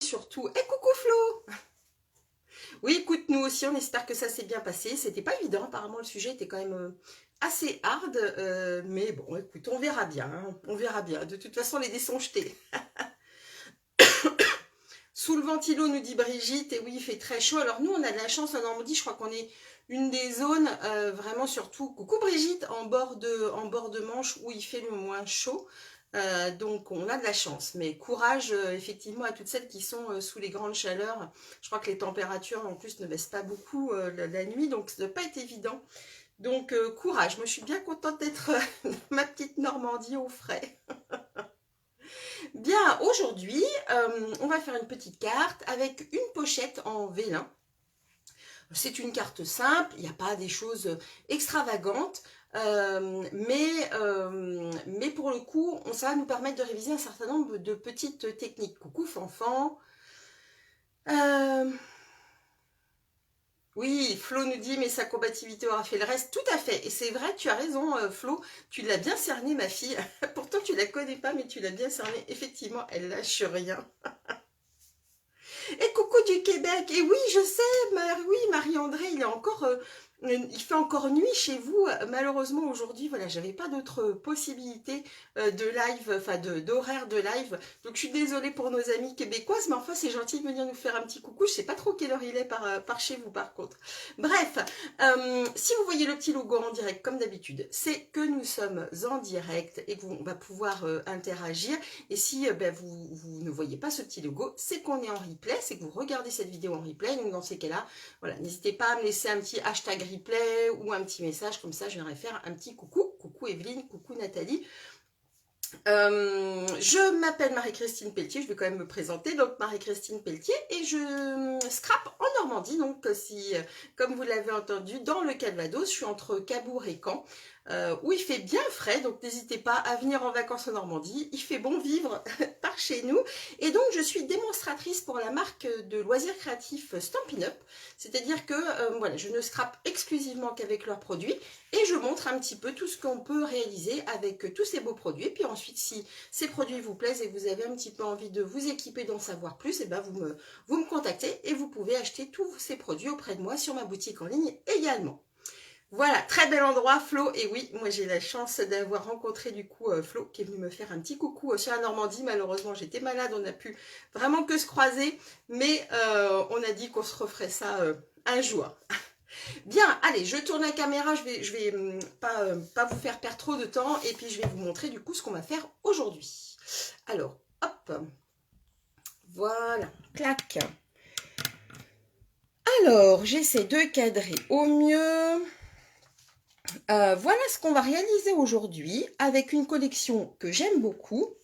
Surtout. Et coucou Flo! Oui, écoute, nous aussi, on espère que ça s'est bien passé. C'était pas évident, apparemment le sujet était quand même assez hard, mais bon, écoute, on verra bien, hein, on verra bien. De toute façon, les dés sont jetés. Sous le ventilo, nous dit Brigitte, et oui, il fait très chaud. Alors nous, on a de la chance en Normandie, je crois qu'on est une des zones, vraiment surtout, coucou Brigitte, en bord de Manche où il fait le moins chaud. Donc on a de la chance, mais courage effectivement à toutes celles qui sont sous les grandes chaleurs. Je crois que les températures en plus ne baissent pas beaucoup la nuit, donc ça ne doit pas être évident. Donc courage, moi je suis bien contente d'être ma petite Normandie au frais. Bien, aujourd'hui on va faire une petite carte avec une pochette en vélin. C'est une carte simple, il n'y a pas des choses extravagantes, mais pour le coup, ça va nous permettre de réviser un certain nombre de petites techniques. Coucou Fanfan. Euh, oui, Flo nous dit, mais sa combativité aura fait le reste. Tout à fait, et c'est vrai, tu as raison Flo, tu l'as bien cerné ma fille. Pourtant tu la connais pas, mais tu l'as bien cerné. Effectivement, elle lâche rien. Et coucou du Québec. Et oui, je sais, oui, Marie-André, il fait encore nuit chez vous. Malheureusement, aujourd'hui, voilà, j'avais pas d'autre possibilité de live, enfin d'horaire de live. Donc, je suis désolée pour nos amis québécoises, mais enfin, c'est gentil de venir nous faire un petit coucou. Je sais pas trop quelle heure il est par chez vous, par contre. Bref, si vous voyez le petit logo en direct, comme d'habitude, c'est que nous sommes en direct et qu'on va pouvoir interagir. Et si vous ne voyez pas ce petit logo, c'est qu'on est en replay, c'est que vous regardez cette vidéo en replay. Donc dans ces cas-là, voilà, n'hésitez pas à me laisser un petit hashtag replay ou un petit message, comme ça je viendrai faire un petit coucou. Coucou Evelyne, coucou Nathalie. Je m'appelle Marie-Christine Pelletier, je vais quand même me présenter, donc Marie-Christine Pelletier, et je scrape en Normandie, donc si, comme vous l'avez entendu, dans le Calvados, je suis entre Cabourg et Caen, où il fait bien frais, donc n'hésitez pas à venir en vacances en Normandie, il fait bon vivre par chez nous, et donc je suis démonstratrice pour la marque de loisirs créatifs Stampin' Up, c'est-à-dire que voilà, je ne scrape exclusivement qu'avec leurs produits, et je montre un petit peu tout ce qu'on peut réaliser avec tous ces beaux produits. Puis ensuite, si ces produits vous plaisent et que vous avez un petit peu envie de vous équiper, d'en savoir plus, et ben vous me contactez et vous pouvez acheter tous ces produits auprès de moi sur ma boutique en ligne également. Voilà, très bel endroit, Flo. Et oui, moi j'ai la chance d'avoir rencontré du coup Flo qui est venu me faire un petit coucou sur la Normandie. Malheureusement, j'étais malade, on n'a pu vraiment que se croiser, mais on a dit qu'on se referait ça un jour. Bien, allez, je tourne la caméra, je vais pas vous faire perdre trop de temps et puis je vais vous montrer du coup ce qu'on va faire aujourd'hui. Alors, hop, voilà, clac. Alors, j'essaie de cadrer au mieux. Voilà ce qu'on va réaliser aujourd'hui avec une collection que j'aime beaucoup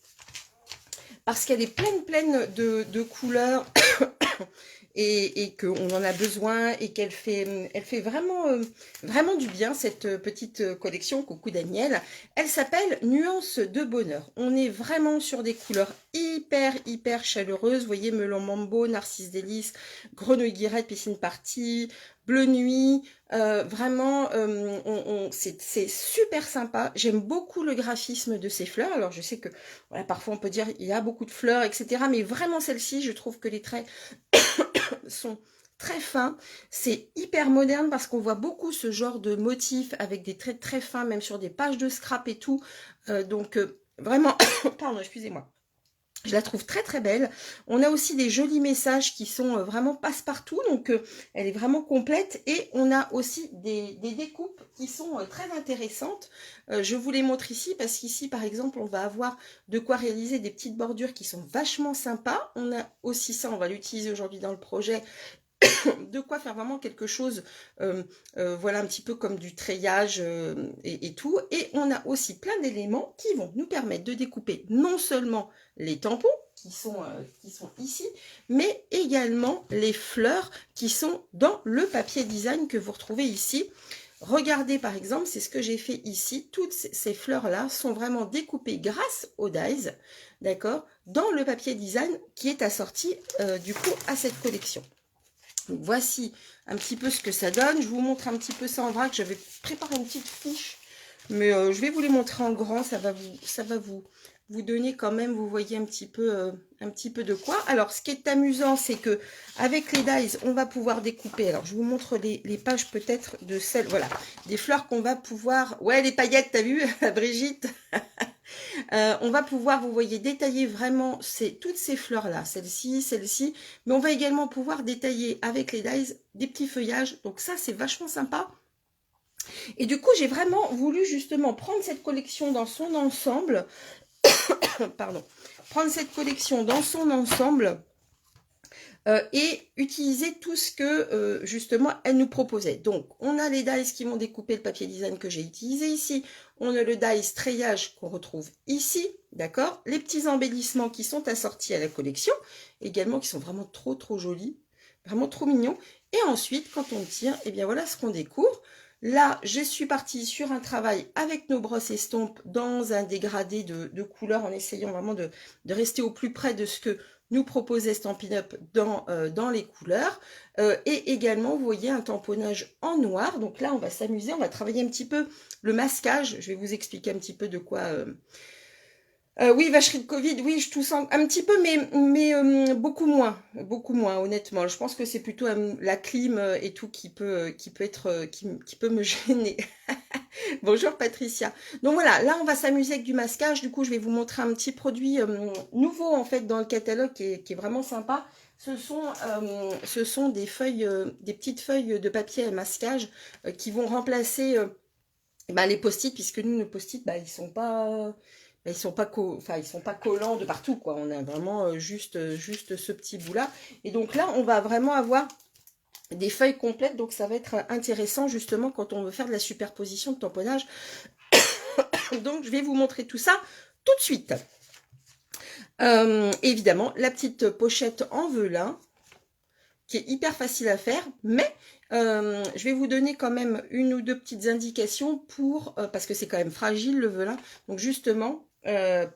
parce qu'elle est pleine de couleurs et qu'on en a besoin et elle fait vraiment du bien, cette petite collection. Coucou Daniel. Elle s'appelle Nuances de bonheur. On est vraiment sur des couleurs hyper chaleureuses. Vous voyez, melon mambo, narcisse délice, grenouille guirette, piscine party, bleu nuit. Vraiment, c'est super sympa. J'aime beaucoup le graphisme de ces fleurs. Alors, je sais que voilà, parfois on peut dire il y a beaucoup de fleurs, etc. Mais vraiment, celle-ci, je trouve que les traits sont très fins. C'est hyper moderne parce qu'on voit beaucoup ce genre de motifs avec des traits très fins, même sur des pages de scrap et tout. Donc, vraiment, pardon, excusez-moi. Je la trouve très belle. On a aussi des jolis messages qui sont vraiment passe-partout. Donc, elle est vraiment complète. Et on a aussi des découpes qui sont très intéressantes. Je vous les montre ici parce qu'ici, par exemple, on va avoir de quoi réaliser des petites bordures qui sont vachement sympas. On a aussi ça, on va l'utiliser aujourd'hui dans le projet, de quoi faire vraiment quelque chose, voilà, un petit peu comme du treillage et tout. Et on a aussi plein d'éléments qui vont nous permettre de découper non seulement les tampons qui sont ici, mais également les fleurs qui sont dans le papier design que vous retrouvez ici. Regardez par exemple, c'est ce que j'ai fait ici. Toutes ces fleurs-là sont vraiment découpées grâce au dies, d'accord, dans le papier design qui est assorti du coup à cette collection. Donc, voici un petit peu ce que ça donne. Je vous montre un petit peu ça en vrac. J'avais préparé une petite fiche, mais je vais vous les montrer en grand. Ça va vous vous donner quand même, vous voyez un petit peu de quoi. Alors, ce qui est amusant, c'est que avec les dies, on va pouvoir découper. Alors, je vous montre les pages peut-être de celles, voilà, des fleurs qu'on va pouvoir... Ouais, les paillettes, t'as vu, Brigitte. On va pouvoir, vous voyez, détailler vraiment toutes ces fleurs-là, celle-ci, mais on va également pouvoir détailler avec les dies des petits feuillages. Donc ça, c'est vachement sympa. Et du coup, j'ai vraiment voulu justement prendre cette collection dans son ensemble. Pardon. Prendre cette collection dans son ensemble et utiliser tout ce que justement elle nous proposait. Donc, on a les dies qui vont découper le papier design que j'ai utilisé ici. On a le dies treillage qu'on retrouve ici, d'accord. Les petits embellissements qui sont assortis à la collection, également qui sont vraiment trop jolis, vraiment trop mignons. Et ensuite, quand on tire, et bien voilà ce qu'on découvre. Là, je suis partie sur un travail avec nos brosses estampes dans un dégradé de couleurs en essayant vraiment de rester au plus près de ce que nous proposait Stampin' Up dans les couleurs. Et également, vous voyez, un tamponnage en noir. Donc là, on va s'amuser, on va travailler un petit peu le masquage. Je vais vous expliquer un petit peu de quoi... oui, vacherie de Covid, oui, je tousse un petit peu, mais beaucoup moins, honnêtement. Je pense que c'est plutôt la clim et tout qui peut être, qui peut me gêner. Bonjour Patricia. Donc voilà, là on va s'amuser avec du masquage. Du coup, je vais vous montrer un petit produit nouveau en fait dans le catalogue qui est vraiment sympa. Ce sont des feuilles, des petites feuilles de papier à masquage qui vont remplacer les post-it, puisque nous, nos post-it, ils sont pas... Ils sont pas collants de partout, quoi. On a vraiment juste ce petit bout-là. Et donc là, on va vraiment avoir des feuilles complètes. Donc ça va être intéressant, justement, quand on veut faire de la superposition de tamponnage. Donc, je vais vous montrer tout ça tout de suite. Évidemment, la petite pochette en velin, qui est hyper facile à faire, mais je vais vous donner quand même une ou deux petites indications pour, parce que c'est quand même fragile le velin, donc justement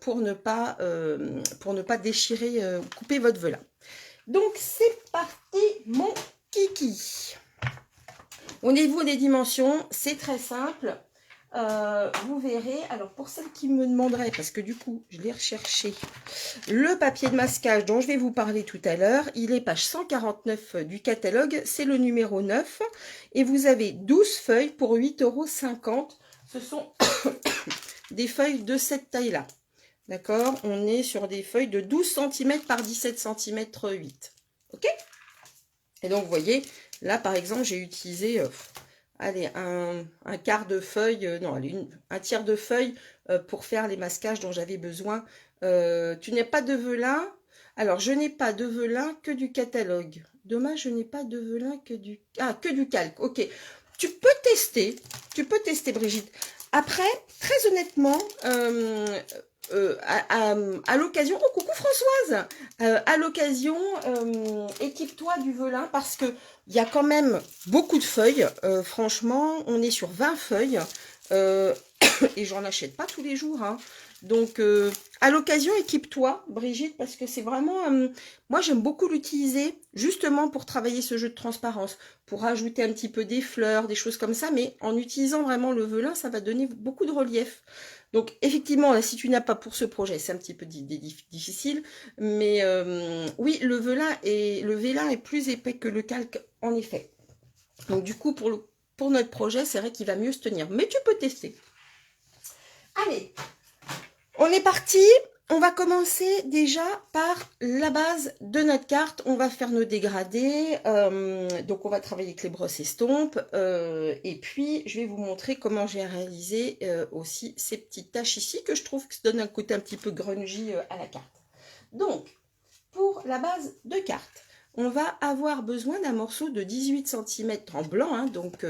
pour ne pas déchirer, couper votre velin. Donc c'est parti mon kiki. Au niveau des dimensions, c'est très simple. Vous verrez, alors pour celles qui me demanderaient, parce que du coup je l'ai recherché, le papier de masquage dont je vais vous parler tout à l'heure, il est page 149 du catalogue, c'est le numéro 9 et vous avez 12 feuilles pour 8,50 €. Ce sont des feuilles de cette taille là, d'accord, on est sur des feuilles de 12 cm par 17 cm 8, ok. Et donc vous voyez là par exemple j'ai utilisé allez, un quart de feuille, non, allez, un tiers de feuille pour faire les masquages dont j'avais besoin. Tu n'as pas de velin? Alors, je n'ai pas de velin que du catalogue. Dommage, je n'ai pas de velin que du... Ah, que du calque, ok. Tu peux tester, Brigitte. Après, très honnêtement, à l'occasion, oh coucou Françoise, à l'occasion, équipe-toi du velin parce que il y a quand même beaucoup de feuilles. Franchement, on est sur 20 feuilles et j'en achète pas tous les jours. Hein. Donc, à l'occasion, équipe-toi, Brigitte, parce que c'est vraiment... moi, j'aime beaucoup l'utiliser justement pour travailler ce jeu de transparence, pour rajouter un petit peu des fleurs, des choses comme ça, mais en utilisant vraiment le velin, ça va donner beaucoup de relief. Donc, effectivement, là, si tu n'as pas pour ce projet, c'est un petit peu difficile, mais oui, le vélin est plus épais que le calque, en effet. Donc, du coup, pour notre projet, c'est vrai qu'il va mieux se tenir, mais tu peux tester. Allez, on est parti. On va commencer déjà par la base de notre carte. On va faire nos dégradés. Donc, on va travailler avec les brosses estompes. Et puis, je vais vous montrer comment j'ai réalisé aussi ces petites taches ici que je trouve que ça donne un côté un petit peu grungy à la carte. Donc, pour la base de carte, on va avoir besoin d'un morceau de 18 cm en blanc, hein, donc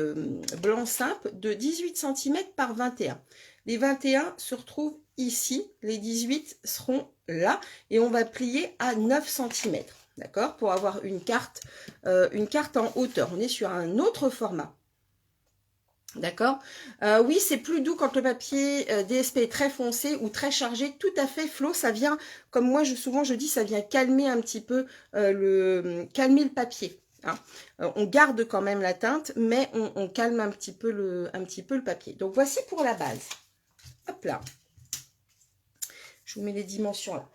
blanc simple, de 18 cm par 21. Les 21 se retrouvent ici, les 18 seront là, et on va plier à 9 cm, d'accord, pour avoir une carte en hauteur. On est sur un autre format. D'accord, oui, c'est plus doux quand le papier DSP est très foncé ou très chargé. Tout à fait, Flo, ça vient, comme moi souvent je dis, ça vient calmer un petit peu calmer le papier. Hein. On garde quand même la teinte, mais on calme un petit peu le papier. Donc voici pour la base. Hop là. Je vous mets les dimensions là.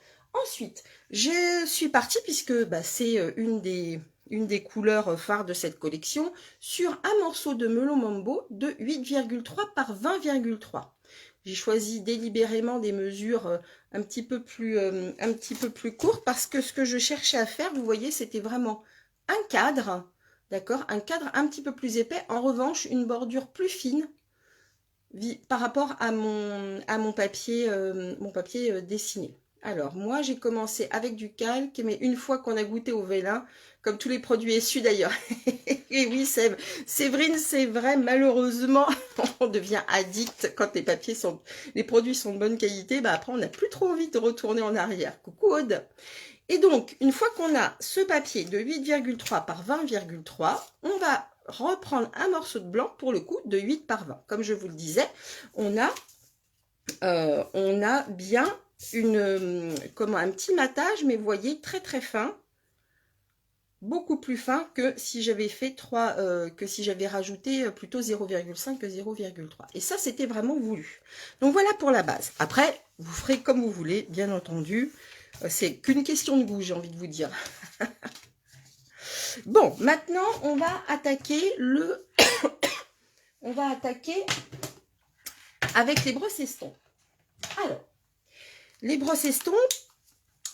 Ensuite, je suis partie, puisque bah, c'est une des couleurs phares de cette collection, sur un morceau de melon mambo de 8,3 par 20,3. J'ai choisi délibérément des mesures un petit peu plus courtes, parce que ce que je cherchais à faire, vous voyez, c'était vraiment un cadre, d'accord, un cadre un petit peu plus épais. En revanche, une bordure plus fine par rapport à mon papier dessiné. Alors, moi, j'ai commencé avec du calque, mais une fois qu'on a goûté au vélin, comme tous les produits essuie d'ailleurs, et oui, Séverine, c'est vrai, malheureusement, on devient addict quand les produits sont de bonne qualité, bah après, on n'a plus trop envie de retourner en arrière. Coucou Aude. Et donc, une fois qu'on a ce papier de 8,3 par 20,3, on va reprendre un morceau de blanc, pour le coup, de 8 par 20. Comme je vous le disais, on a bien un petit matage, mais vous voyez, très très fin, beaucoup plus fin que si j'avais fait que si j'avais rajouté plutôt 0,5 que 0,3. Et ça, c'était vraiment voulu. Donc voilà pour la base. Après, vous ferez comme vous voulez, bien entendu. C'est qu'une question de goût, j'ai envie de vous dire. Bon, maintenant, on va attaquer on va attaquer avec les brosses estompes. Alors, les brosses estompes,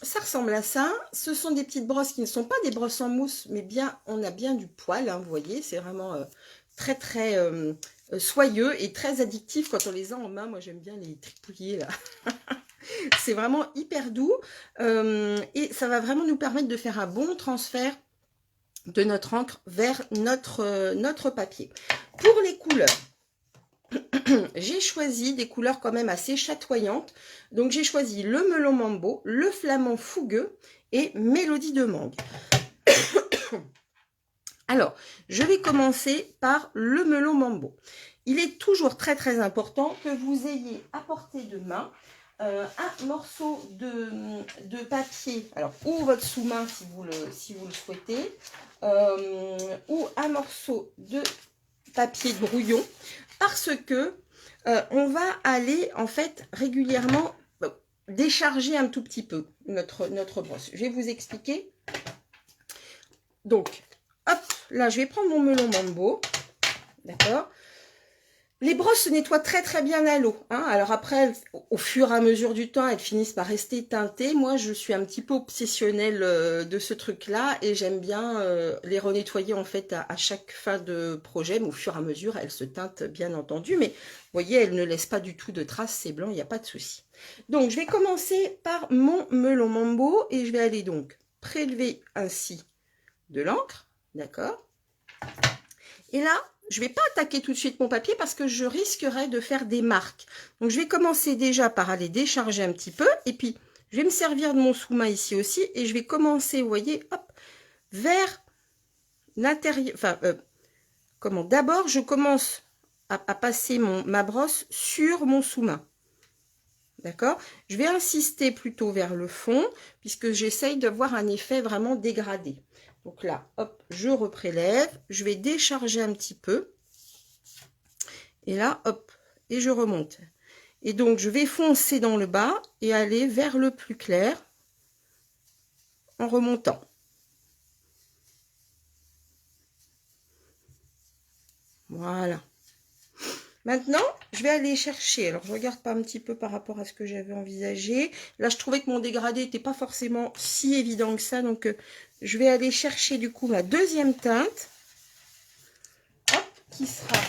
ça ressemble à ça. Ce sont des petites brosses qui ne sont pas des brosses en mousse, mais bien, on a bien du poil, hein, vous voyez. C'est vraiment très, très soyeux et très addictif quand on les a en main. Moi, j'aime bien les tripouiller, là. C'est vraiment hyper doux. Et ça va vraiment nous permettre de faire un bon transfert de notre encre vers notre papier. Pour les couleurs, j'ai choisi des couleurs quand même assez chatoyantes. Donc j'ai choisi le melon mambo, le flamand fougueux et mélodie de mangue. Alors, je vais commencer par le melon mambo. Il est toujours très très important que vous ayez à portée de main un morceau de papier, alors ou votre sous-main si vous le souhaitez, ou un morceau de papier de brouillon, parce que on va aller en fait régulièrement décharger un tout petit peu notre brosse. Je vais vous expliquer. Donc, hop, là je vais prendre mon melon mambo, d'accord. Les brosses se nettoient très très bien à l'eau, hein. Alors après, au fur et à mesure du temps, elles finissent par rester teintées. Moi, je suis un petit peu obsessionnelle de ce truc-là et j'aime bien les renettoyer en fait à chaque fin de projet. Mais au fur et à mesure, elles se teintent bien entendu. Mais vous voyez, elles ne laissent pas du tout de traces, c'est blanc, il n'y a pas de souci. Donc, je vais commencer par mon melon mambo et je vais aller donc prélever ainsi de l'encre, d'accord. Et là, je ne vais pas attaquer tout de suite mon papier parce que je risquerais de faire des marques. Donc, je vais commencer déjà par aller décharger un petit peu. Et puis, je vais me servir de mon sous-main ici aussi. Et je vais commencer, vous voyez, hop, vers l'intérieur. Enfin, d'abord, je commence à passer ma brosse sur mon sous-main. D'accord? Je vais insister plutôt vers le fond puisque j'essaye d'avoir un effet vraiment dégradé. Donc là, hop, je reprélève, je vais décharger un petit peu. Et là, hop, et je remonte. Et donc, je vais foncer dans le bas et aller vers le plus clair en remontant. Voilà. Maintenant, je vais aller chercher. Alors, je regarde pas un petit peu par rapport à ce que j'avais envisagé. Là, je trouvais que mon dégradé n'était pas forcément si évident que ça. Donc, je vais aller chercher du coup ma deuxième teinte. Hop, qui sera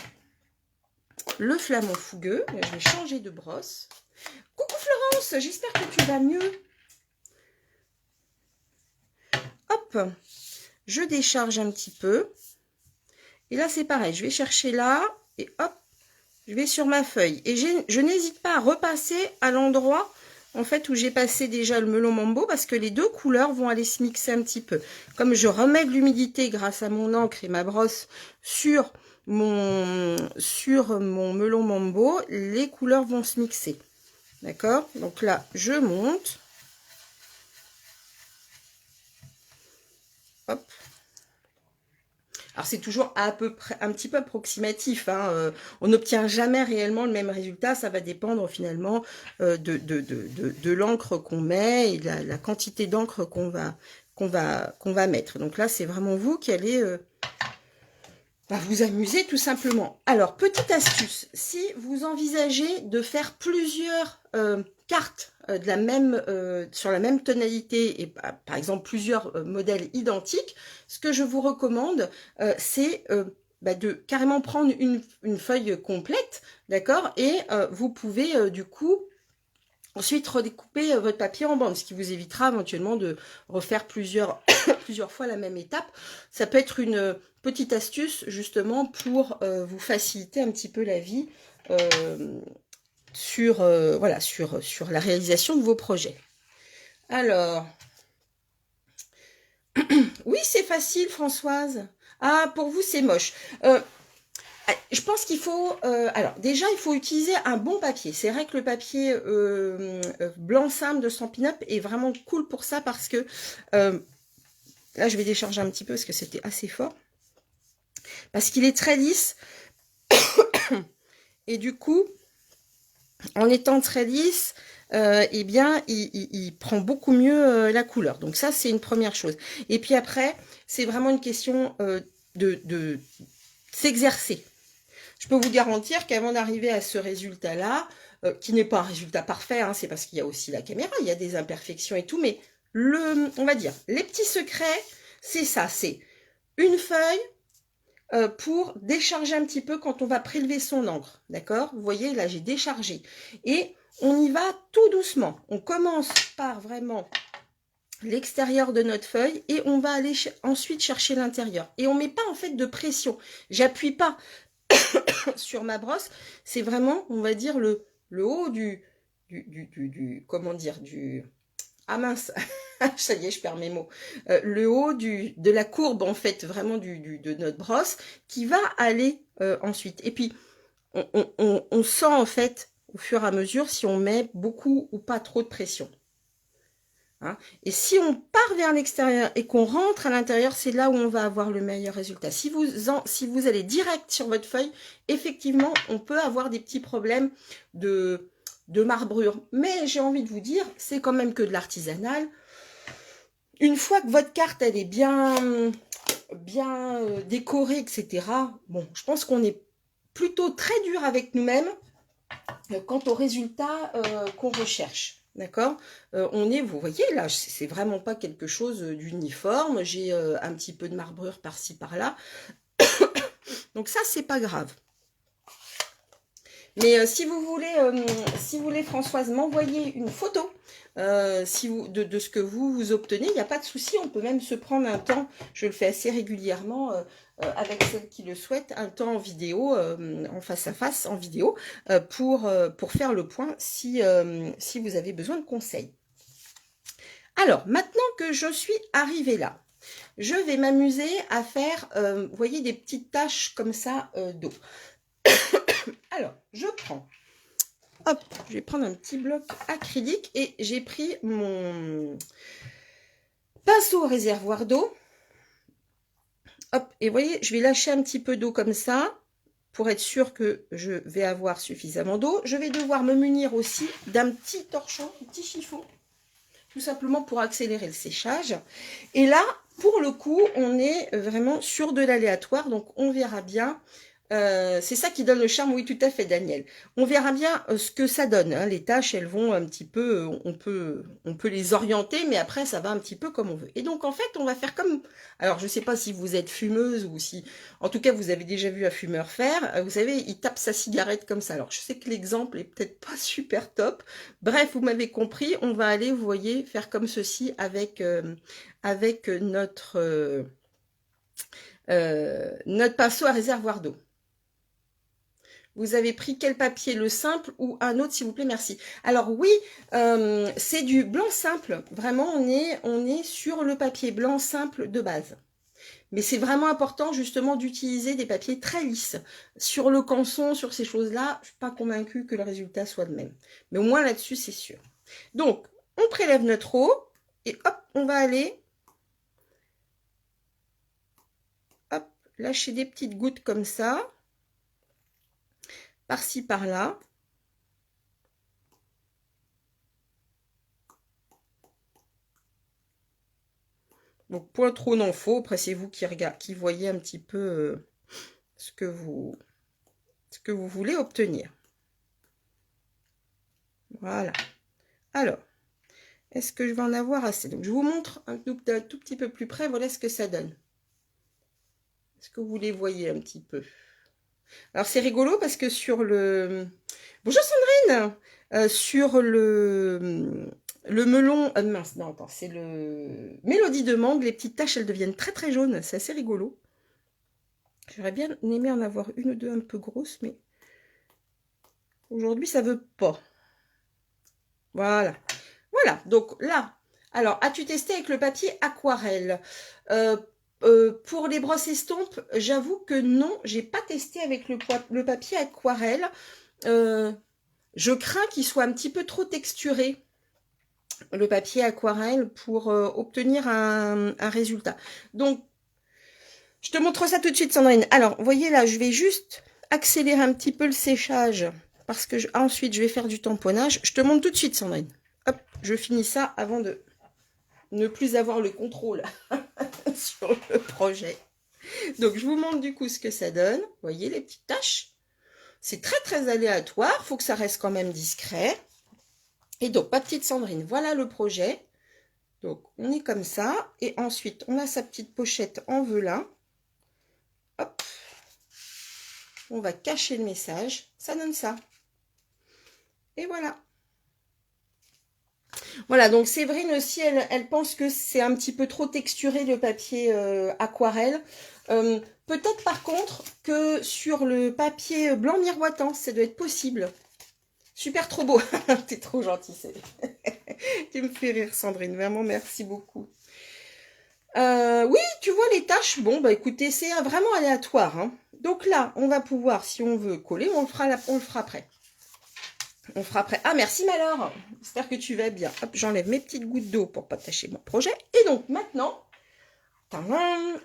le flamand fougueux. Je vais changer de brosse. Coucou Florence, j'espère que tu vas mieux. Hop, je décharge un petit peu. Et là, c'est pareil. Je vais chercher là et hop, je vais sur ma feuille. Et je n'hésite pas à repasser à l'endroit en fait où j'ai passé déjà le melon mambo parce que les deux couleurs vont aller se mixer un petit peu. Comme je remets de l'humidité grâce à mon encre et ma brosse sur mon melon mambo, les couleurs vont se mixer. D'accord? Donc là, je monte. Hop. Alors c'est toujours à peu près, un petit peu approximatif, hein, on n'obtient jamais réellement le même résultat, ça va dépendre finalement de l'encre qu'on met et de la quantité d'encre qu'on va mettre. Donc là, c'est vraiment vous qui allez vous amuser tout simplement. Alors, petite astuce, si vous envisagez de faire plusieurs cartes de la même, sur la même tonalité, et par exemple plusieurs modèles identiques, ce que je vous recommande, c'est de carrément prendre une feuille complète, d'accord, et vous pouvez du coup ensuite redécouper votre papier en bandes, ce qui vous évitera éventuellement de refaire plusieurs fois la même étape. Ça peut être une petite astuce justement pour vous faciliter un petit peu la vie sur la réalisation de vos projets. Alors, oui, c'est facile, Françoise. Ah, pour vous, c'est moche. Je pense qu'il faut... alors, déjà, il faut utiliser un bon papier. C'est vrai que le papier blanc simple de Stampin' Up est vraiment cool pour ça parce que... là, je vais décharger un petit peu parce que c'était assez fort. Parce qu'il est très lisse. Et du coup, en étant très lisse, eh bien, il prend beaucoup mieux la couleur. Donc ça, c'est une première chose. Et puis après, c'est vraiment une question de s'exercer. Je peux vous garantir qu'avant d'arriver à ce résultat-là, qui n'est pas un résultat parfait, hein, c'est parce qu'il y a aussi la caméra, il y a des imperfections et tout, mais on va dire, les petits secrets, c'est ça, c'est une feuille pour décharger un petit peu quand on va prélever son encre, d'accord? Vous voyez, là, j'ai déchargé. Et on y va tout doucement. On commence par vraiment l'extérieur de notre feuille et on va aller ensuite chercher l'intérieur. Et on ne met pas en fait de pression. J'appuie pas sur ma brosse, c'est vraiment, on va dire, le haut comment dire, ah mince, ça y est, je perds mes mots. Le haut de la courbe, en fait, vraiment de notre brosse, qui va aller ensuite. Et puis, on sent, en fait, au fur et à mesure, si on met beaucoup ou pas trop de pression. Hein. Et si on part vers l'extérieur et qu'on rentre à l'intérieur, c'est là où on va avoir le meilleur résultat. Si vous allez direct sur votre feuille, effectivement, on peut avoir des petits problèmes de marbrure. Mais j'ai envie de vous dire, c'est quand même que de l'artisanal. Une fois que votre carte, elle est bien décorée, etc., bon, je pense qu'on est plutôt très dur avec nous-mêmes quant au résultat qu'on recherche. D'accord, vous voyez, là, c'est vraiment pas quelque chose d'uniforme. J'ai un petit peu de marbrure par-ci, par-là. Donc ça, c'est pas grave. Mais si vous voulez, Françoise, m'envoyer une photo de ce que vous obtenez, il n'y a pas de souci. On peut même se prendre un temps, je le fais assez régulièrement avec celles qui le souhaitent, un temps en vidéo, en face à face, en vidéo, pour faire le point si vous avez besoin de conseils. Alors, maintenant que je suis arrivée là, je vais m'amuser à faire, vous voyez, des petites taches comme ça d'eau. Alors, je prends, hop, je vais prendre un petit bloc acrylique et j'ai pris mon pinceau au réservoir d'eau. Hop, et vous voyez, je vais lâcher un petit peu d'eau comme ça pour être sûr que je vais avoir suffisamment d'eau. Je vais devoir me munir aussi d'un petit torchon, un petit chiffon, tout simplement pour accélérer le séchage. Et là, pour le coup, on est vraiment sur de l'aléatoire, donc on verra bien. C'est ça qui donne le charme, oui, tout à fait, Daniel. On verra bien ce que ça donne. Hein. Les tâches, elles vont un petit peu, on peut les orienter, mais après, ça va un petit peu comme on veut. Et donc, en fait, on va faire comme... Alors, je ne sais pas si vous êtes fumeuse ou si... En tout cas, vous avez déjà vu un fumeur faire. Vous savez, il tape sa cigarette comme ça. Alors, je sais que l'exemple est peut-être pas super top. Bref, vous m'avez compris. On va aller, vous voyez, faire comme ceci avec notre pinceau à réservoir d'eau. Vous avez pris quel papier, le simple ou un autre, s'il vous plaît, merci. Alors oui, c'est du blanc simple. Vraiment, on est sur le papier blanc simple de base. Mais c'est vraiment important justement d'utiliser des papiers très lisses. Sur le canson, sur ces choses-là, je ne suis pas convaincue que le résultat soit le même. Mais au moins là-dessus, c'est sûr. Donc, on prélève notre eau et hop, on va aller lâcher des petites gouttes comme ça, par-ci, par-là. Donc, point trop n'en faut. Après, c'est vous qui voyez un petit peu ce que vous voulez obtenir. Voilà. Alors, est-ce que je vais en avoir assez? Donc, je vous montre un tout petit peu plus près. Voilà ce que ça donne. Est-ce que vous les voyez un petit peu? Alors, c'est rigolo parce que sur le... Bonjour Sandrine! Sur le melon... mince, non, attends, c'est le Mélodie de mangue. Les petites taches, elles deviennent très très jaunes. C'est assez rigolo. J'aurais bien aimé en avoir une ou deux un peu grosses, mais aujourd'hui, ça veut pas. Voilà. Voilà, donc là, alors, as-tu testé avec le papier aquarelle? Pour les brosses estampes, j'avoue que non, j'ai pas testé avec le papier aquarelle. Je crains qu'il soit un petit peu trop texturé, le papier aquarelle, pour obtenir un résultat. Donc, je te montre ça tout de suite, Sandrine. Alors, vous voyez là, je vais juste accélérer un petit peu le séchage, parce que ensuite, je vais faire du tamponnage. Je te montre tout de suite, Sandrine. Hop, je finis ça avant de ne plus avoir le contrôle sur le projet. Donc, je vous montre du coup ce que ça donne. Vous voyez les petites taches? C'est très, très aléatoire. Il faut que ça reste quand même discret. Et donc, ma petite Sandrine, voilà le projet. Donc, on est comme ça. Et ensuite, on a sa petite pochette en velin. Hop. On va cacher le message. Ça donne ça. Et voilà. Voilà, donc Séverine aussi, elle pense que c'est un petit peu trop texturé le papier aquarelle. Peut-être par contre que sur le papier blanc miroitant, ça doit être possible. Super, trop beau. T'es trop gentille, tu me fais rire, Sandrine. Vraiment, merci beaucoup. Oui, tu vois les tâches. Bon, bah écoutez, c'est vraiment aléatoire. Hein. Donc là, on va pouvoir, si on veut coller, on le fera après. On fera après. Ah, merci Malor. J'espère que tu vas bien. Hop, j'enlève mes petites gouttes d'eau pour pas tâcher mon projet. Et donc maintenant,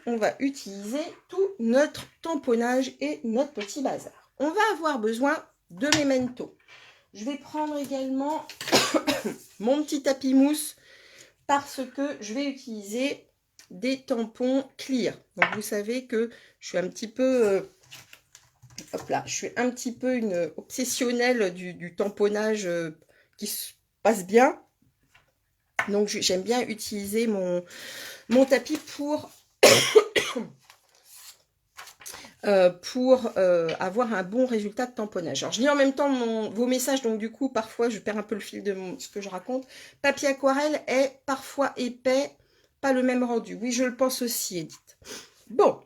on va utiliser tout notre tamponnage et notre petit bazar. On va avoir besoin de Memento. Je vais prendre également mon petit tapis mousse parce que je vais utiliser des tampons clear. Donc vous savez que je suis un petit peu... hop là, je suis un petit peu une obsessionnelle du tamponnage qui se passe bien. Donc j'aime bien utiliser mon tapis pour avoir un bon résultat de tamponnage. Alors je lis en même temps vos messages, donc du coup parfois je perds un peu le fil de ce que je raconte. Papier aquarelle est parfois épais, pas le même rendu. Oui, je le pense aussi, Edith. Bon,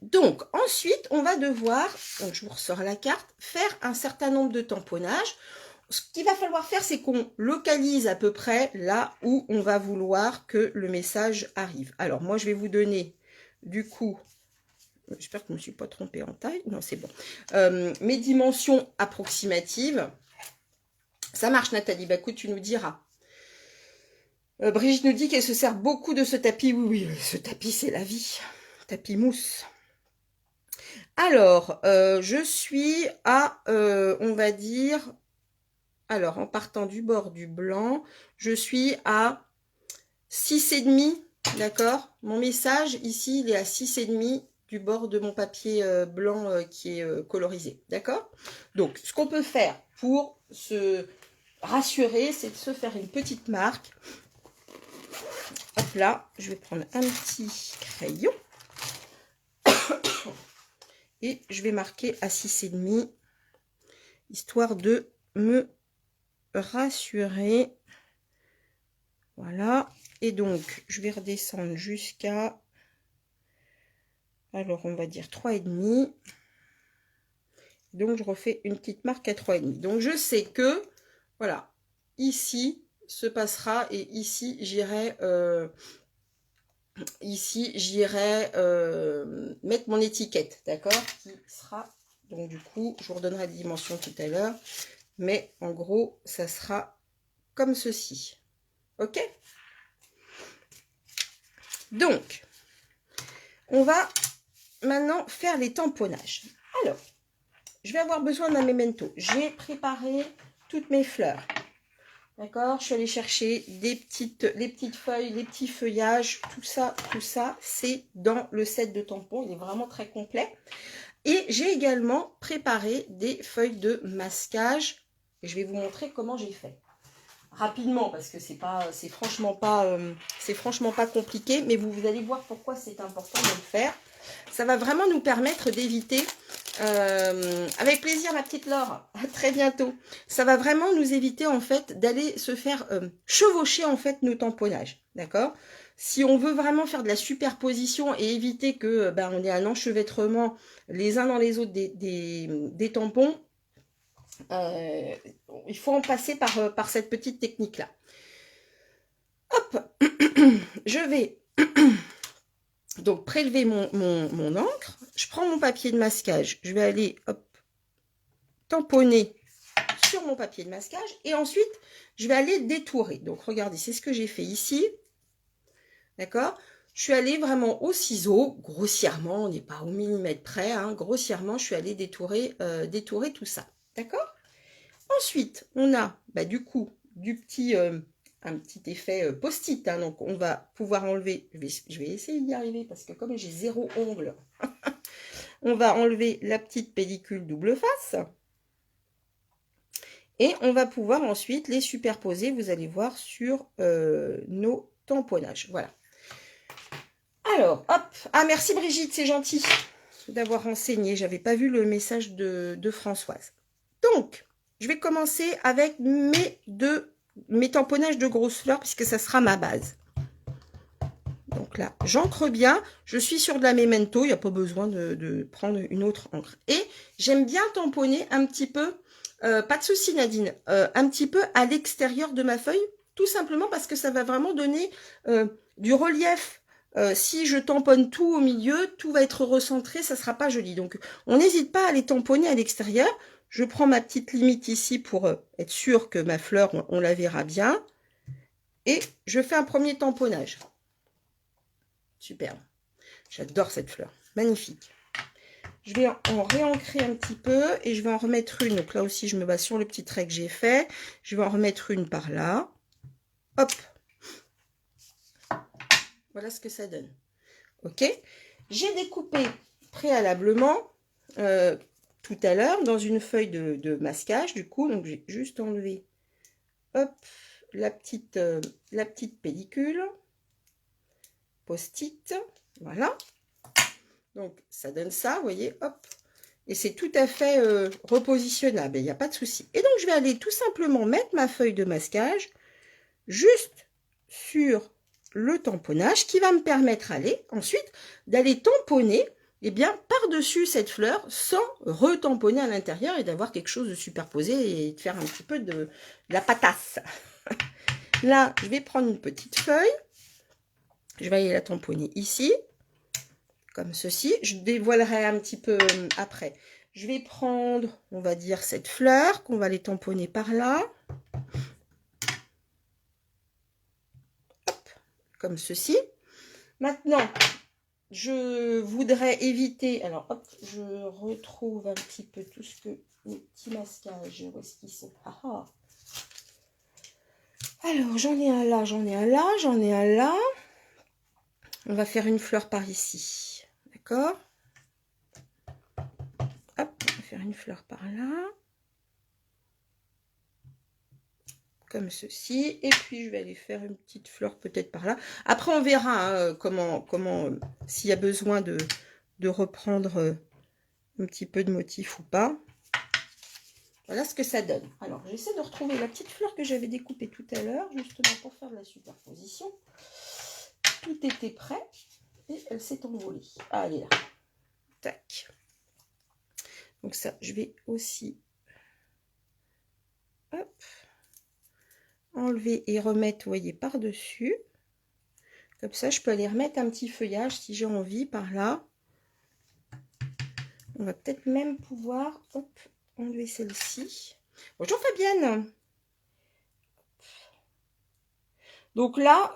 donc ensuite on va devoir, donc je vous ressors la carte, faire un certain nombre de tamponnages. Ce qu'il va falloir faire, c'est qu'on localise à peu près là où on va vouloir que le message arrive. Alors moi je vais vous donner du coup... J'espère que je ne me suis pas trompée en taille. Non, c'est bon. Mes dimensions approximatives. Ça marche, Nathalie. Bah, écoute, tu nous diras. Brigitte nous dit qu'elle se sert beaucoup de ce tapis. Oui, oui, ce tapis, c'est la vie. Tapis mousse. Alors, je suis à, on va dire... Alors, en partant du bord du blanc, je suis à 6,5. D'accord? Mon message, ici, il est à 6,5. Du bord de mon papier blanc qui est colorisé, d'accord? Donc, ce qu'on peut faire pour se rassurer, c'est de se faire une petite marque. Hop là, je vais prendre un petit crayon. Et je vais marquer à 6,5, histoire de me rassurer. Voilà. Et donc, je vais redescendre jusqu'à... Alors, on va dire 3,5. Donc, je refais une petite marque à 3,5. Donc, je sais que, voilà, ici se passera et ici, j'irai mettre mon étiquette, d'accord? Qui sera, donc du coup, je vous redonnerai les dimensions tout à l'heure. Mais en gros, ça sera comme ceci. Ok? Donc, on va maintenant faire les tamponnages. Alors, je vais avoir besoin d'un memento. J'ai préparé toutes mes fleurs. D'accord? Je suis allée chercher les petites feuilles, les petits feuillages, tout ça, c'est dans le set de tampons. Il est vraiment très complet. Et j'ai également préparé des feuilles de masquage. Et je vais vous montrer comment j'ai fait. Rapidement, parce que c'est franchement pas compliqué, mais vous allez voir pourquoi c'est important de le faire. Ça va vraiment nous permettre d'éviter, avec plaisir ma petite Laure, à très bientôt. Ça va vraiment nous éviter en fait d'aller se faire chevaucher en fait nos tamponnages, d'accord? Si on veut vraiment faire de la superposition et éviter que on ait un enchevêtrement les uns dans les autres des tampons, il faut en passer par cette petite technique là. Hop, je vais donc prélever mon encre, je prends mon papier de masquage, je vais aller hop, tamponner sur mon papier de masquage et ensuite je vais aller détourer. Donc regardez, c'est ce que j'ai fait ici, d'accord? Je suis allée vraiment au ciseau, grossièrement, on n'est pas au millimètre près, hein, grossièrement, je suis allée détourer tout ça, d'accord? Ensuite, on a du coup un petit effet post-it, hein, donc on va pouvoir enlever, je vais essayer d'y arriver parce que comme j'ai 0 ongle, on va enlever la petite pellicule double face et on va pouvoir ensuite les superposer, vous allez voir, sur nos tamponnages. Voilà. Alors, hop, ah merci Brigitte, c'est gentil d'avoir renseigné, j'avais pas vu le message de Françoise. Donc, je vais commencer avec mes tamponnages de grosses fleurs puisque ça sera ma base. Donc là, j'encre bien. Je suis sur de la Memento. Il n'y a pas besoin de prendre une autre encre. Et j'aime bien tamponner un petit peu, pas de souci Nadine, un petit peu à l'extérieur de ma feuille. Tout simplement parce que ça va vraiment donner du relief. Si je tamponne tout au milieu, tout va être recentré, ça ne sera pas joli. Donc, on n'hésite pas à les tamponner à l'extérieur. Je prends ma petite limite ici pour être sûr que ma fleur, on la verra bien. Et je fais un premier tamponnage. Superbe. J'adore cette fleur. Magnifique. Je vais en réancrer un petit peu et je vais en remettre une. Donc là aussi, je me base sur le petit trait que j'ai fait. Je vais en remettre une par là. Hop. Voilà ce que ça donne. Ok. J'ai découpé préalablement tout à l'heure dans une feuille de masquage. Du coup, donc j'ai juste enlevé hop, la petite pellicule. Post-it. Voilà. Donc, ça donne ça, vous voyez, hop. Et c'est tout à fait repositionnable, il n'y a pas de souci. Et donc, je vais aller tout simplement mettre ma feuille de masquage juste sur le tamponnage qui va me permettre ensuite d'aller tamponner par-dessus cette fleur sans retamponner à l'intérieur et d'avoir quelque chose de superposé et de faire un petit peu de la patasse. Là, je vais prendre une petite feuille. Je vais aller la tamponner ici, comme ceci. Je dévoilerai un petit peu après. Je vais prendre, on va dire, cette fleur, qu'on va les tamponner par là. Hop, comme ceci. Maintenant, je voudrais éviter... Alors, hop, je retrouve un petit peu tout ce que... mes petits masquages, où est-ce qu'ils sont? Ah, ah. Alors, j'en ai un là, j'en ai un là, j'en ai un là. On va faire une fleur par ici. D'accord? Hop, on va faire une fleur par là. Comme ceci. Et puis, je vais aller faire une petite fleur peut-être par là. Après, on verra hein, comment s'il y a besoin de reprendre un petit peu de motif ou pas. Voilà ce que ça donne. Alors, j'essaie de retrouver la petite fleur que j'avais découpée tout à l'heure, justement pour faire de la superposition. Tout était prêt et elle s'est envolée. Ah, elle est là. Tac. Donc ça, je vais aussi hop, enlever et remettre, vous voyez, par-dessus. Comme ça, je peux aller remettre un petit feuillage si j'ai envie par là. On va peut-être même pouvoir hop, enlever celle-ci. Bonjour Fabienne. Donc là,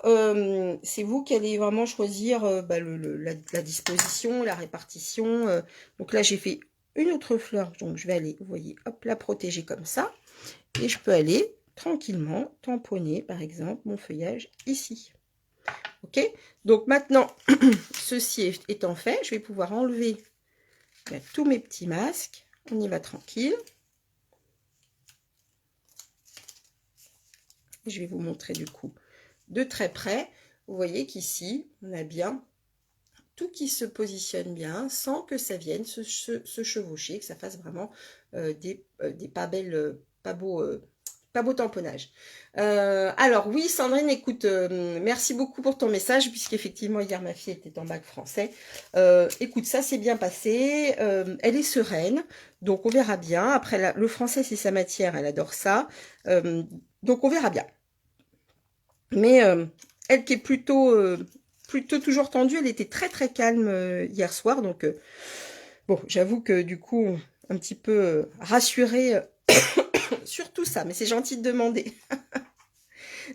c'est vous qui allez vraiment choisir bah, la disposition, la répartition. Donc là, j'ai fait une autre fleur, donc je vais aller, vous voyez, hop, la protéger comme ça. Et je peux aller tranquillement tamponner, par exemple, mon feuillage ici. Ok? Donc maintenant, ceci étant fait, je vais pouvoir enlever bah, tous mes petits masques. On y va tranquille. Je vais vous montrer du coup de très près. Vous voyez qu'ici, on a bien tout qui se positionne bien sans que ça vienne se chevaucher, que ça fasse vraiment des pas belles, pas beau tamponnage. Alors oui, Sandrine, écoute, merci beaucoup pour ton message, puisqu'effectivement, hier, ma fille était en bac français. Écoute, ça s'est bien passé. Elle est sereine, donc on verra bien. Après, le français, c'est sa matière, elle adore ça. Donc on verra bien. Mais elle qui est plutôt toujours tendue, elle était très très calme hier soir. Donc bon, j'avoue que du coup, un petit peu rassurée sur tout ça. Mais c'est gentil de demander.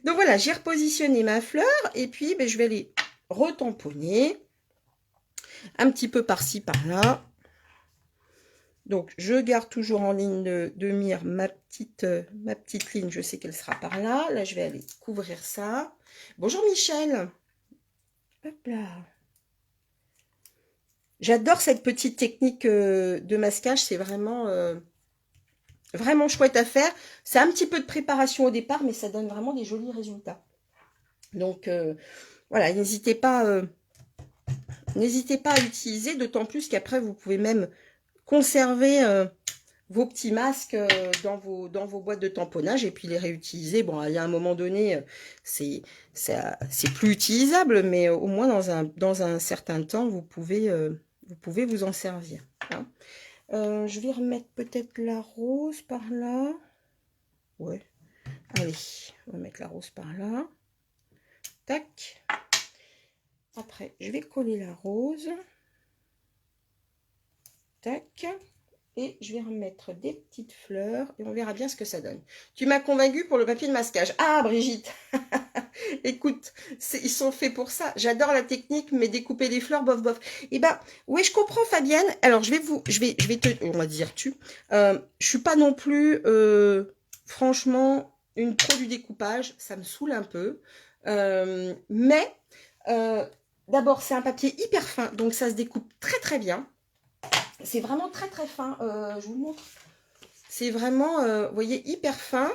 Donc voilà, j'ai repositionné ma fleur. Et puis, ben, je vais aller retamponner. Un petit peu par-ci, par-là. Donc, je garde toujours en ligne de mire ma petite ligne. Je sais qu'elle sera par là. Là, je vais aller couvrir ça. Bonjour Michel. Hop là. J'adore cette petite technique de masquage. C'est vraiment chouette à faire. C'est un petit peu de préparation au départ, mais ça donne vraiment des jolis résultats. Donc, voilà, n'hésitez pas à utiliser, d'autant plus qu'après, vous pouvez même conserver vos petits masques dans vos boîtes de tamponnage et puis les réutiliser. Bon, il y a un moment donné, c'est plus utilisable, mais au moins dans un certain temps, vous pouvez vous en servir. Hein. Je vais remettre peut-être la rose par là. Ouais. Allez, on va mettre la rose par là. Tac. Après, je vais coller la rose. Tac. Et je vais remettre des petites fleurs et on verra bien ce que ça donne. Tu m'as convaincue pour le papier de masquage. Ah, Brigitte. Écoute, ils sont faits pour ça. J'adore la technique, mais découper des fleurs, bof, bof. Eh ben, oui, je comprends, Fabienne. Alors, je vais te, on va dire je suis pas non plus, franchement, une pro du découpage. Ça me saoule un peu. Mais, d'abord, c'est un papier hyper fin, donc ça se découpe très, très bien. C'est vraiment très, très fin. Je vous le montre. C'est vraiment, vous voyez, hyper fin.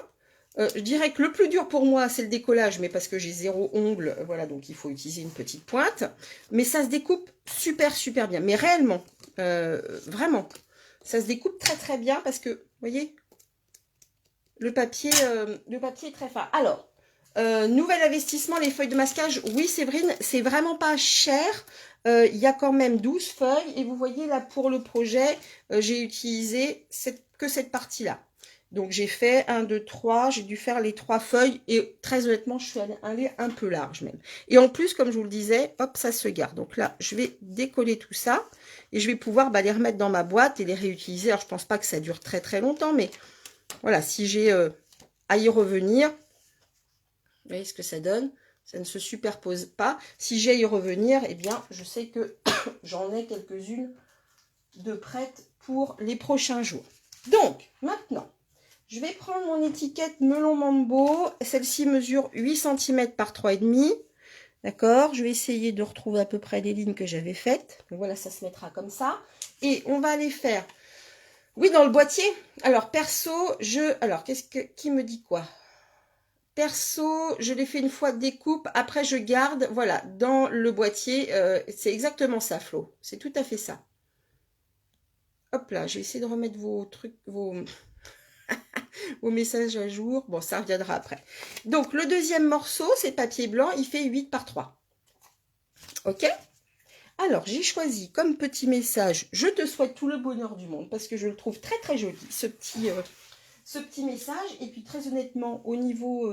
Je dirais que le plus dur pour moi, c'est le décollage, mais parce que j'ai 0 ongle, voilà, donc il faut utiliser une petite pointe. Mais ça se découpe super, super bien. Mais réellement, vraiment, ça se découpe très, très bien parce que, vous voyez, le papier est très fin. Alors, nouvel investissement, les feuilles de masquage. Oui, Séverine, c'est vraiment pas cher. Il y a quand même 12 feuilles. Et vous voyez, là, pour le projet, j'ai utilisé que cette partie-là. Donc, j'ai fait 1, 2, 3. J'ai dû faire les 3 feuilles. Et très honnêtement, je suis allée un peu large même. Et en plus, comme je vous le disais, hop, ça se garde. Donc là, je vais décoller tout ça. Et je vais pouvoir les remettre dans ma boîte et les réutiliser. Alors, je pense pas que ça dure très, très longtemps. Mais voilà, si j'ai à y revenir, vous voyez ce que ça donne? Ça ne se superpose pas. Si j'ai à y revenir, eh bien, je sais que j'en ai quelques-unes de prêtes pour les prochains jours. Donc, maintenant, je vais prendre mon étiquette Melon Mambo. Celle-ci mesure 8 cm par 3,5. D'accord? Je vais essayer de retrouver à peu près les lignes que j'avais faites. Donc voilà, ça se mettra comme ça. Et on va aller faire... Oui, dans le boîtier. Alors, perso, alors, qui me dit quoi? Perso, je l'ai fait une fois de découpe, après je garde, voilà, dans le boîtier, c'est exactement ça, Flo, c'est tout à fait ça. Hop là, je vais essayer de remettre vos trucs, vos messages à jour, bon, ça reviendra après. Donc, le deuxième morceau, c'est papier blanc, il fait 8 par 3. Ok? Alors, j'ai choisi comme petit message, je te souhaite tout le bonheur du monde, parce que je le trouve très très joli, ce petit message. Et puis très honnêtement, au niveau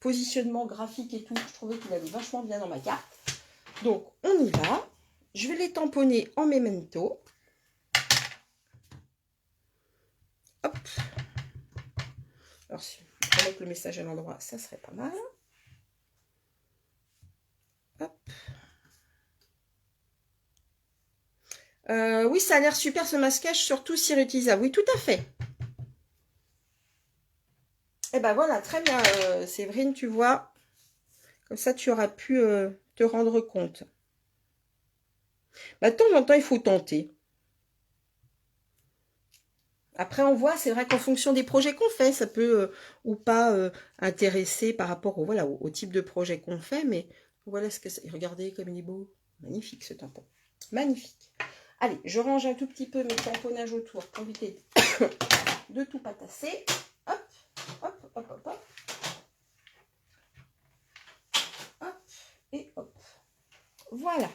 positionnement graphique et tout, je trouvais qu'il allait vachement bien dans ma carte. Donc on y va. Je vais les tamponner en memento. Hop. Alors si on peut mettre le message à l'endroit, ça serait pas mal. Hop. Oui, ça a l'air super ce masquage, surtout si réutilisable. Oui, tout à fait. Et ben voilà, très bien, Séverine, tu vois. Comme ça, tu auras pu te rendre compte. Bah, de temps en temps, il faut tenter. Après, on voit, c'est vrai qu'en fonction des projets qu'on fait, ça peut ou pas intéresser par rapport au, voilà, au type de projet qu'on fait. Mais voilà ce que c'est. Regardez comme il est beau. Magnifique ce tampon. Magnifique. Allez, je range un tout petit peu mes tamponnages autour pour éviter de tout patasser. Hop, hop, hop, hop, hop. Hop, et hop. Voilà.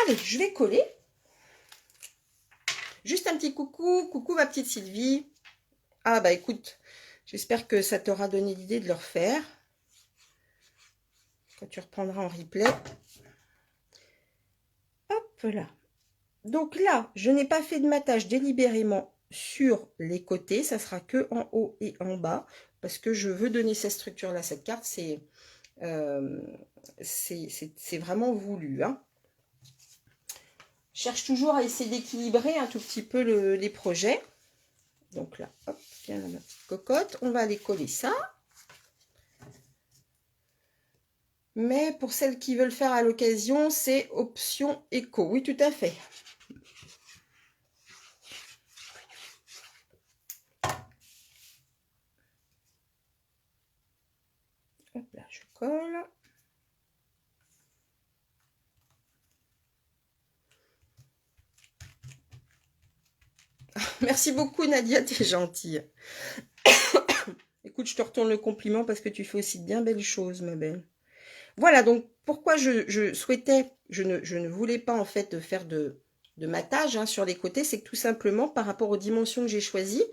Allez, je vais coller. Juste un petit coucou. Coucou ma petite Sylvie. Ah bah écoute, j'espère que ça t'aura donné l'idée de le refaire. Quand tu reprendras en replay. Hop là. Donc là, je n'ai pas fait de matage délibérément sur les côtés. Ça sera que en haut et en bas. Parce que je veux donner cette structure-là. Cette carte, c'est vraiment voulu. Hein. Je cherche toujours à essayer d'équilibrer un tout petit peu les projets. Donc là, hop, bien ma petite cocotte. On va aller coller ça. Mais pour celles qui veulent faire à l'occasion, c'est option éco. Oui, tout à fait. Hop là, je colle. Merci beaucoup Nadia, t'es gentille. Écoute, je te retourne le compliment parce que tu fais aussi de bien belles choses, ma belle. Voilà, donc pourquoi je souhaitais, je ne voulais pas en fait faire de matage hein, sur les côtés, c'est que tout simplement par rapport aux dimensions que j'ai choisies,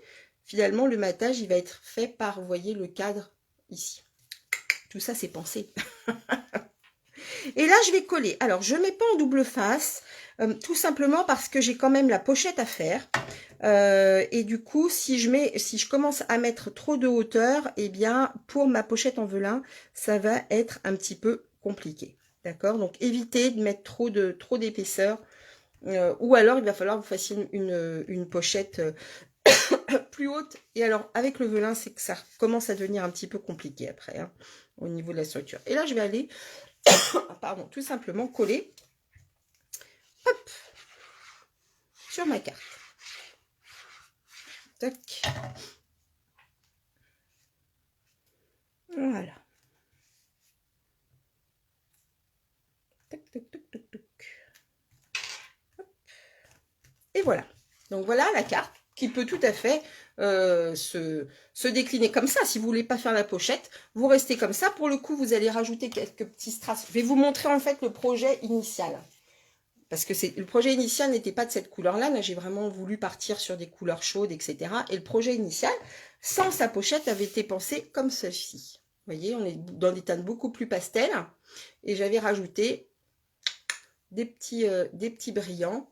finalement le matage il va être fait par, vous voyez, le cadre ici. Tout ça c'est pensé. Et là je vais coller. Alors je ne mets pas en double face, tout simplement parce que j'ai quand même la pochette à faire. Et du coup, si je commence à mettre trop de hauteur, eh bien, pour ma pochette en velin, ça va être un petit peu compliqué. D'accord? Donc, évitez de mettre trop d'épaisseur. Ou alors, il va falloir que vous fassiez une pochette plus haute. Et alors, avec le velin, c'est que ça commence à devenir un petit peu compliqué après, hein, au niveau de la structure. Et là, je vais aller, pardon, tout simplement coller, hop, sur ma carte. Tac. Voilà. Tac, tac, tac, tac, tac. Et voilà. Donc voilà la carte qui peut tout à fait se décliner comme ça. Si vous ne voulez pas faire la pochette, vous restez comme ça. Pour le coup, vous allez rajouter quelques petits strass. Je vais vous montrer en fait le projet initial. Parce que le projet initial n'était pas de cette couleur-là. Là, j'ai vraiment voulu partir sur des couleurs chaudes, etc. Et le projet initial, sans sa pochette, avait été pensé comme ceci. Vous voyez, on est dans des teintes beaucoup plus pastel. Et j'avais rajouté des petits brillants.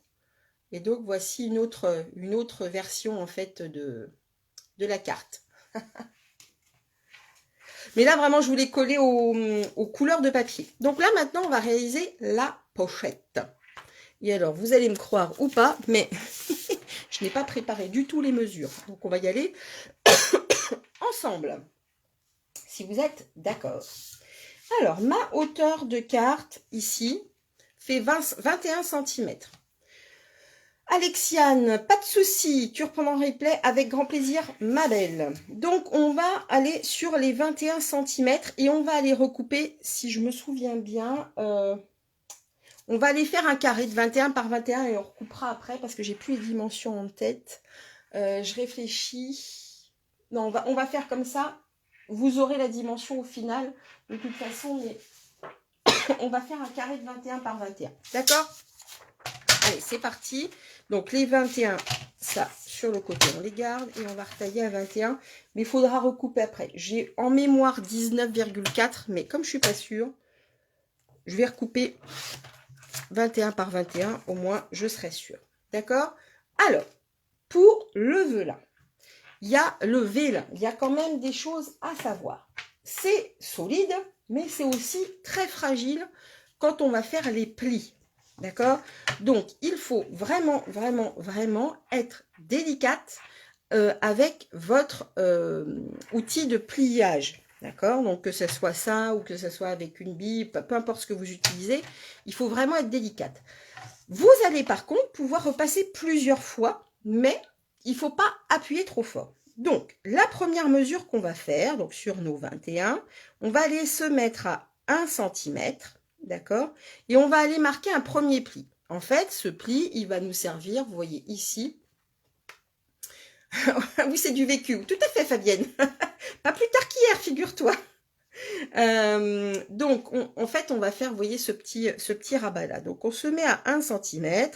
Et donc, voici une autre version, en fait, de la carte. Mais là, vraiment, je voulais coller aux couleurs de papier. Donc là, maintenant, on va réaliser la pochette. Et alors, vous allez me croire ou pas, mais je n'ai pas préparé du tout les mesures. Donc, on va y aller ensemble, si vous êtes d'accord. Alors, ma hauteur de carte, ici, fait 21 cm. Alexiane, pas de souci, tu reprends en replay avec grand plaisir, ma belle. Donc, on va aller sur les 21 cm et on va aller recouper, si je me souviens bien, on va aller faire un carré de 21 par 21 et on recoupera après parce que j'ai plus les dimensions en tête. Je réfléchis. Non, on va faire comme ça. Vous aurez la dimension au final. De toute façon, mais on va faire un carré de 21 par 21. D'accord ? Allez, c'est parti. Donc, les 21, ça, sur le côté, on les garde. Et on va retailler à 21. Mais il faudra recouper après. J'ai en mémoire 19,4. Mais comme je ne suis pas sûre, je vais recouper 21 par 21. Au moins, je serai sûre. D'accord? Alors, pour le velin, il y a le vélin. Il y a quand même des choses à savoir. C'est solide, mais c'est aussi très fragile quand on va faire les plis. D'accord? Donc, il faut vraiment, vraiment, vraiment être délicate avec votre outil de pliage. D'accord? Donc, que ce soit ça ou que ce soit avec une bille, peu importe ce que vous utilisez, il faut vraiment être délicate. Vous allez par contre pouvoir repasser plusieurs fois, mais il ne faut pas appuyer trop fort. Donc, la première mesure qu'on va faire, donc sur nos 21, on va aller se mettre à 1 cm, d'accord? Et on va aller marquer un premier pli. En fait, ce pli, il va nous servir, vous voyez ici. Oui, c'est du vécu. Tout à fait, Fabienne. Pas plus tard qu'hier, figure-toi. Donc, en fait, on va faire, vous voyez, ce petit rabat-là. Donc, on se met à 1 cm.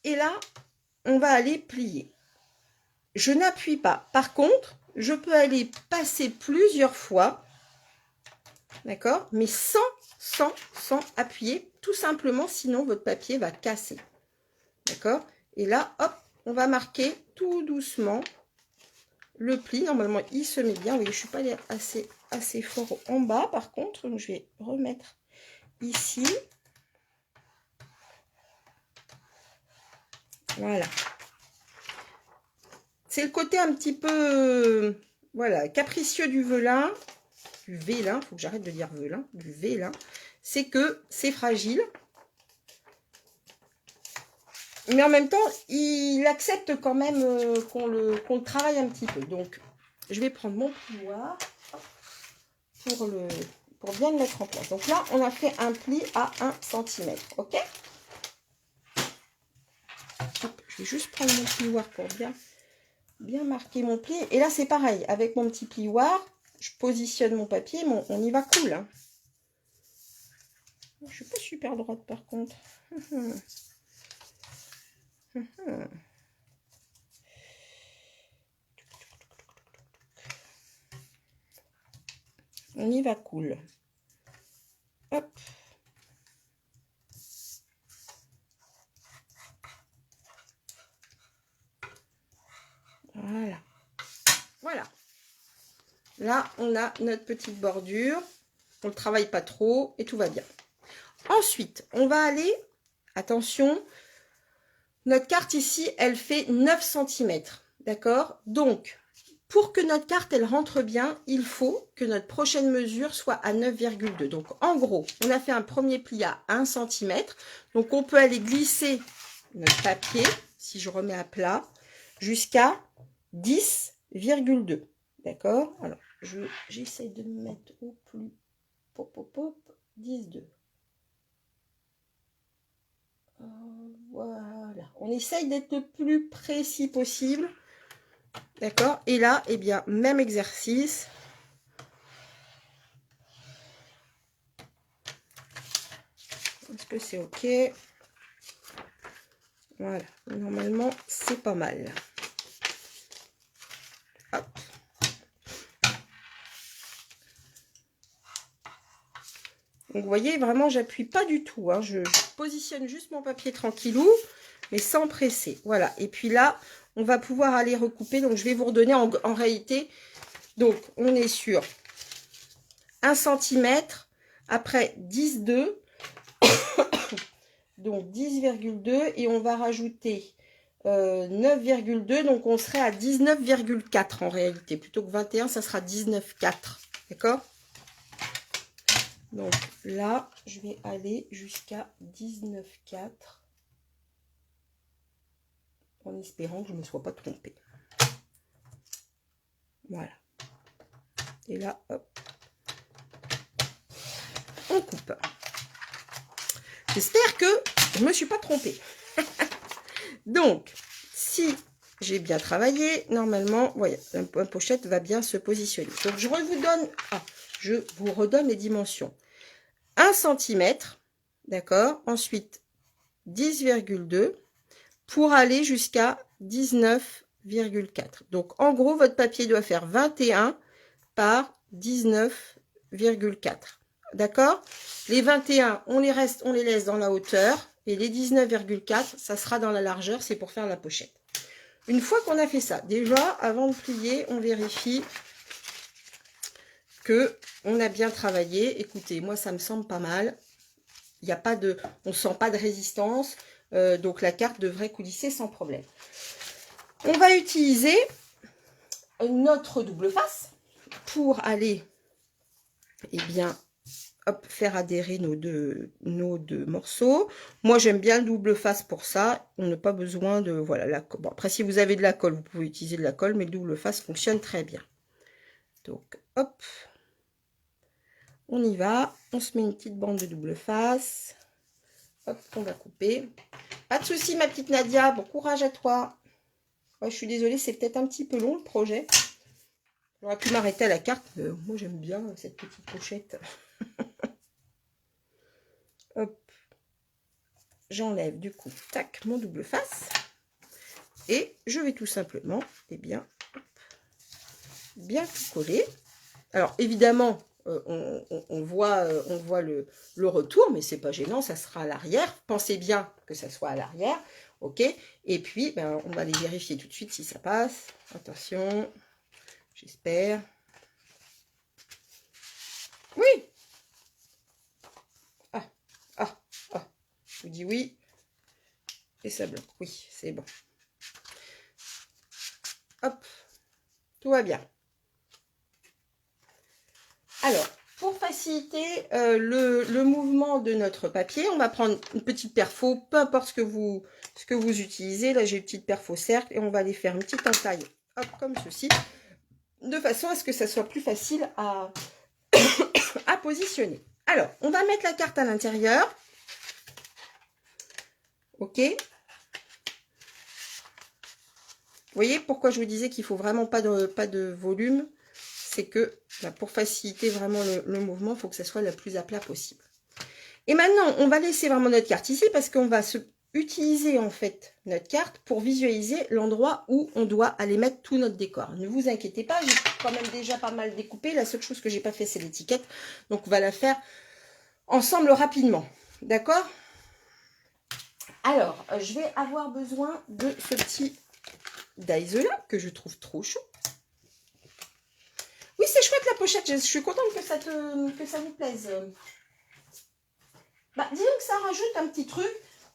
Et là, on va aller plier. Je n'appuie pas. Par contre, je peux aller passer plusieurs fois, d'accord, mais sans appuyer, tout simplement, sinon votre papier va casser. D'accord? Et là, hop, on va marquer tout doucement le pli. Normalement, il se met bien. Vous voyez, je ne suis pas allée assez fort en bas, par contre. Donc, je vais remettre ici. Voilà. C'est le côté un petit peu, voilà, capricieux du vélin. Il faut que j'arrête de dire velin, du vélin. C'est que c'est fragile. Mais en même temps, il accepte quand même qu'on le travaille un petit peu. Donc, je vais prendre mon plioir pour bien le mettre en place. Donc là, on a fait un pli à 1 cm. OK? Hop, je vais juste prendre mon plioir pour bien marquer mon pli. Et là, c'est pareil. Avec mon petit plioir, je positionne mon papier. Mais on y va cool. Hein. Je ne suis pas super droite par contre. On y va cool. Hop. Voilà. Voilà. Là, on a notre petite bordure. On ne travaille pas trop et tout va bien. Ensuite, on va aller, attention, notre carte ici, elle fait 9 cm. D'accord? Donc, pour que notre carte, elle rentre bien, il faut que notre prochaine mesure soit à 9,2. Donc, en gros, on a fait un premier pli à 1 cm. Donc, on peut aller glisser notre papier, si je remets à plat, jusqu'à 10,2. D'accord? Alors, j'essaie de me mettre au plus... Pop, 10,2. Voilà. On essaye d'être le plus précis possible. D'accord? Et là, eh bien, même exercice. Est-ce que c'est OK? Voilà. Normalement, c'est pas mal. Hop. Donc, vous voyez, vraiment, j'appuie pas du tout. Hein. Je positionne juste mon papier tranquillou, mais sans presser. Voilà. Et puis là, on va pouvoir aller recouper. Donc, je vais vous redonner en réalité. Donc, on est sur 1 cm. Après, 10,2. Donc, 10,2. Et on va rajouter 9,2. Donc, on serait à 19,4 en réalité. Plutôt que 21, ça sera 19,4. D'accord? Donc là, je vais aller jusqu'à 19,4 en espérant que je ne me sois pas trompée. Voilà. Et là, hop, on coupe. J'espère que je ne me suis pas trompée. Donc, si j'ai bien travaillé, normalement, voyez, la pochette va bien se positionner. Donc, je vous redonne les dimensions. 1 cm, d'accord? Ensuite, 10,2 pour aller jusqu'à 19,4. Donc, en gros, votre papier doit faire 21 par 19,4. D'accord? Les 21, on les laisse dans la hauteur. Et les 19,4, ça sera dans la largeur. C'est pour faire la pochette. Une fois qu'on a fait ça, déjà, avant de plier, on vérifie que on a bien travaillé. Écoutez, moi, ça me semble pas mal. Il n'y a pas de, on sent pas de résistance. Donc, la carte devrait coulisser sans problème. On va utiliser notre double face pour aller, eh bien, hop, faire adhérer nos deux morceaux. Moi, j'aime bien le double face pour ça. On n'a pas besoin de, voilà, la colle. Bon, après, si vous avez de la colle, vous pouvez utiliser de la colle, mais le double face fonctionne très bien. Donc, hop, on y va. On se met une petite bande de double face. Hop, on va couper. Pas de souci, ma petite Nadia. Bon courage à toi. Ouais, je suis désolée, c'est peut-être un petit peu long le projet. J'aurais pu m'arrêter à la carte. Moi, j'aime bien cette petite pochette. Hop. J'enlève du coup, tac, mon double face. Et je vais tout simplement, eh bien, bien tout coller. Alors, évidemment, on voit le retour, mais c'est pas gênant, ça sera à l'arrière. Pensez bien que ça soit à l'arrière, ok? Et puis, ben, on va aller vérifier tout de suite si ça passe. Attention, j'espère. Oui! Ah, ah, ah, je vous dis oui. Et ça bloque, oui, c'est bon. Hop, tout va bien. Alors, pour faciliter le mouvement de notre papier, on va prendre une petite perfo, peu importe ce que vous utilisez. Là, j'ai une petite perfo cercle et on va aller faire une petite entaille, hop, comme ceci, de façon à ce que ça soit plus facile à, à positionner. Alors, on va mettre la carte à l'intérieur. Ok. Vous voyez pourquoi je vous disais qu'il faut vraiment pas de volume. C'est que bah, pour faciliter vraiment le mouvement, il faut que ça soit le plus à plat possible. Et maintenant, on va laisser vraiment notre carte ici parce qu'on va utiliser en fait notre carte pour visualiser l'endroit où on doit aller mettre tout notre décor. Ne vous inquiétez pas, j'ai quand même déjà pas mal découpé. La seule chose que j'ai pas fait, c'est l'étiquette. Donc, on va la faire ensemble rapidement. D'accord? Alors, je vais avoir besoin de ce petit dies là que je trouve trop chou. Oui, c'est chouette la pochette. Je suis contente que ça vous plaise. Bah, disons que ça rajoute un petit truc.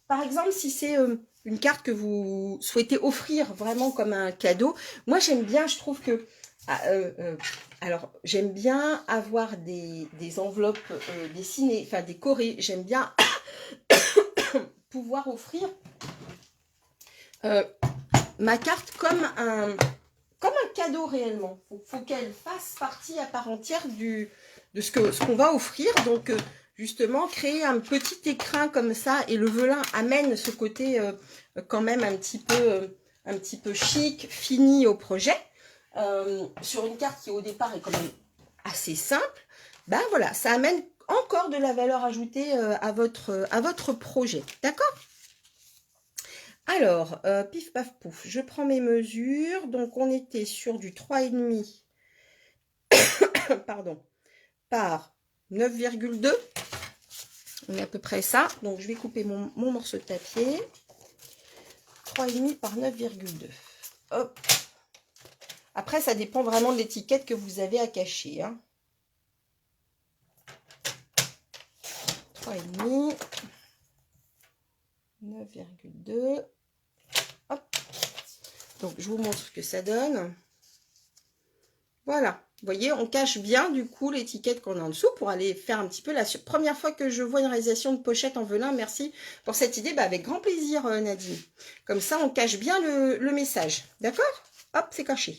Par exemple, si c'est une carte que vous souhaitez offrir vraiment comme un cadeau. Moi, j'aime bien, je trouve que... alors, j'aime bien avoir des enveloppes dessinées, enfin décorées. J'aime bien pouvoir offrir ma carte comme un cadeau réellement. Il faut qu'elle fasse partie à part entière de ce qu'on va offrir. Donc, justement, créer un petit écrin comme ça et le velin amène ce côté quand même un petit peu chic, fini au projet. Sur une carte qui au départ est quand même assez simple, ben voilà, ça amène encore de la valeur ajoutée à votre projet. D'accord ? Alors, pif paf pouf, je prends mes mesures. Donc, on était sur du 3,5 pardon, par 9,2. On est à peu près ça. Donc, je vais couper mon morceau de papier. 3,5 par 9,2. Hop. Après, ça dépend vraiment de l'étiquette que vous avez à cacher. Hein. 3,5. 9,2. Hop. Donc, je vous montre ce que ça donne. Voilà. Vous voyez, on cache bien du coup l'étiquette qu'on a en dessous pour aller faire un petit peu la première fois que je vois une réalisation de pochette en velin. Merci pour cette idée. Bah, avec grand plaisir, Nadine. Comme ça, on cache bien le message. D'accord? Hop, c'est caché.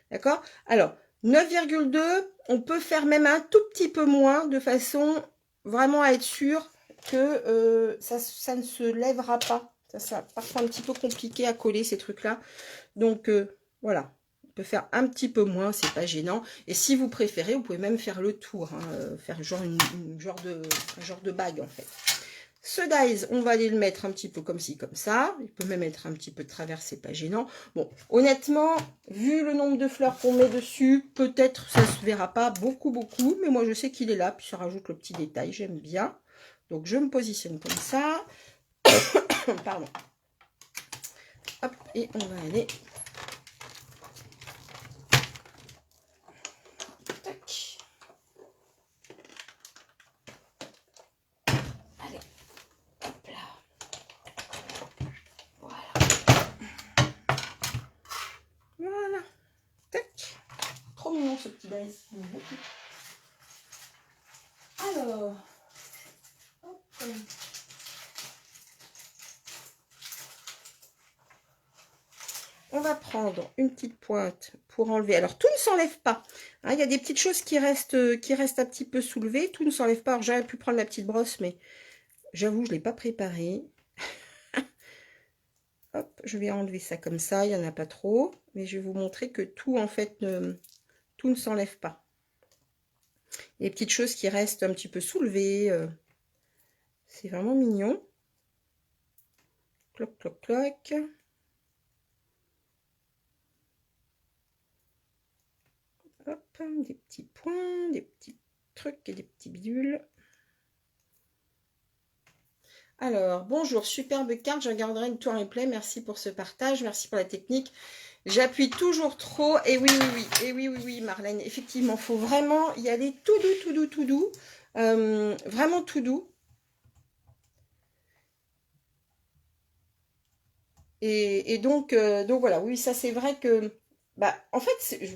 D'accord? Alors, 9,2, on peut faire même un tout petit peu moins de façon vraiment à être sûr que ça ne se lèvera pas. Ça parfois un petit peu compliqué à coller ces trucs-là. Donc, voilà. On peut faire un petit peu moins, c'est pas gênant. Et si vous préférez, vous pouvez même faire le tour, hein, faire genre un genre de bague en fait. Ce dies, on va aller le mettre un petit peu comme ci, comme ça. Il peut même être un petit peu de travers, c'est pas gênant. Bon, honnêtement, vu le nombre de fleurs qu'on met dessus, peut-être ça se verra pas beaucoup, mais moi je sais qu'il est là, puis ça rajoute le petit détail, j'aime bien. Donc je me positionne comme ça. Pardon. Hop, et on va aller... punaise. Alors, hop. On va prendre une petite pointe pour enlever. Alors, tout ne s'enlève pas. Hein, il y a des petites choses qui restent un petit peu soulevées. Tout ne s'enlève pas. Alors, j'aurais pu prendre la petite brosse, mais j'avoue, je ne l'ai pas préparée. Hop, je vais enlever ça comme ça. Il n'y en a pas trop. Mais je vais vous montrer que tout, en fait, tout ne s'enlève pas. Il y a des petites choses qui restent un petit peu soulevées. C'est vraiment mignon. Cloc, cloc, cloc. Hop, des petits points, des petits trucs et des petits bidules. Alors, bonjour, superbe carte, je regarderai le tour replay, merci pour ce partage, merci pour la technique. J'appuie toujours trop, et oui, oui, Marlène, effectivement, il faut vraiment y aller tout doux, vraiment tout doux. Et donc voilà, oui, ça c'est vrai que... Bah, en fait,